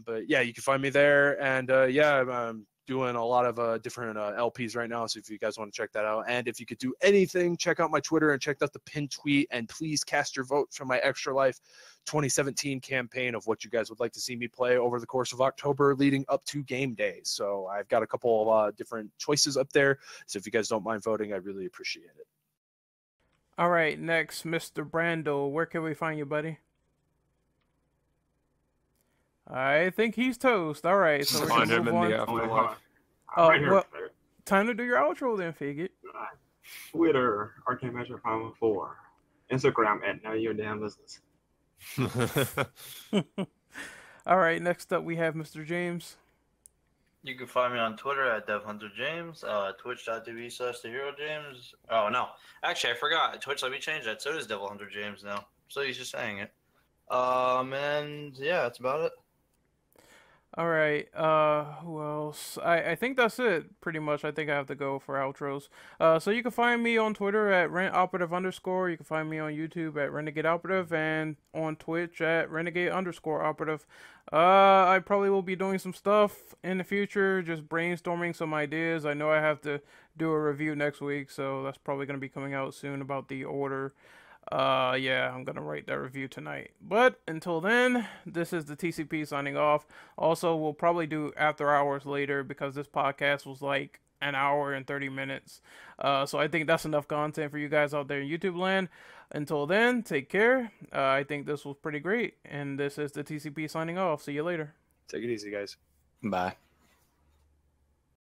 But yeah, you can find me there, and I'm doing a lot of different LPs right now, so if you guys want to check that out, and if you could do anything, check out my Twitter and check out the pinned tweet, and please cast your vote for my Extra Life 2017 campaign of what you guys would like to see me play over the course of October leading up to game day. So I've got a couple of different choices up there. So if you guys don't mind voting, I'd really appreciate it. All right, next, Mr. Brando. Where can we find you, buddy? I think he's toast. All right, so we're Find gonna him move in on. the afterlife. Oh, Right here. well, time to do your outro then, Figure. Twitter, Arcade Measure 514. Instagram at None of Your Damn Business. All right, next up we have Mr. James. You can find me on Twitter at DevHunterJames, twitch.tv/TheHeroJames. Oh, no. Actually, I forgot. Twitch let me change that. So it is Devil Hunter James now. So he's just saying it. And yeah, that's about it. All right, who else? I think that's it, pretty much. I think I have to go for outros. So you can find me on Twitter at RentOperative_. You can find me on YouTube at Renegade Operative and on Twitch at Renegade_Operative. I probably will be doing some stuff in the future, just brainstorming some ideas. I know I have to do a review next week, so that's probably going to be coming out soon about the order. Yeah, I'm gonna write that review tonight. But until then, this is the TCP signing off. Also, we'll probably do after hours later because this podcast was like an hour and 30 minutes. So I think that's enough content for you guys out there in YouTube land. Until then, take care. I think this was pretty great. And this is the TCP signing off. See you later. Take it easy, guys. Bye.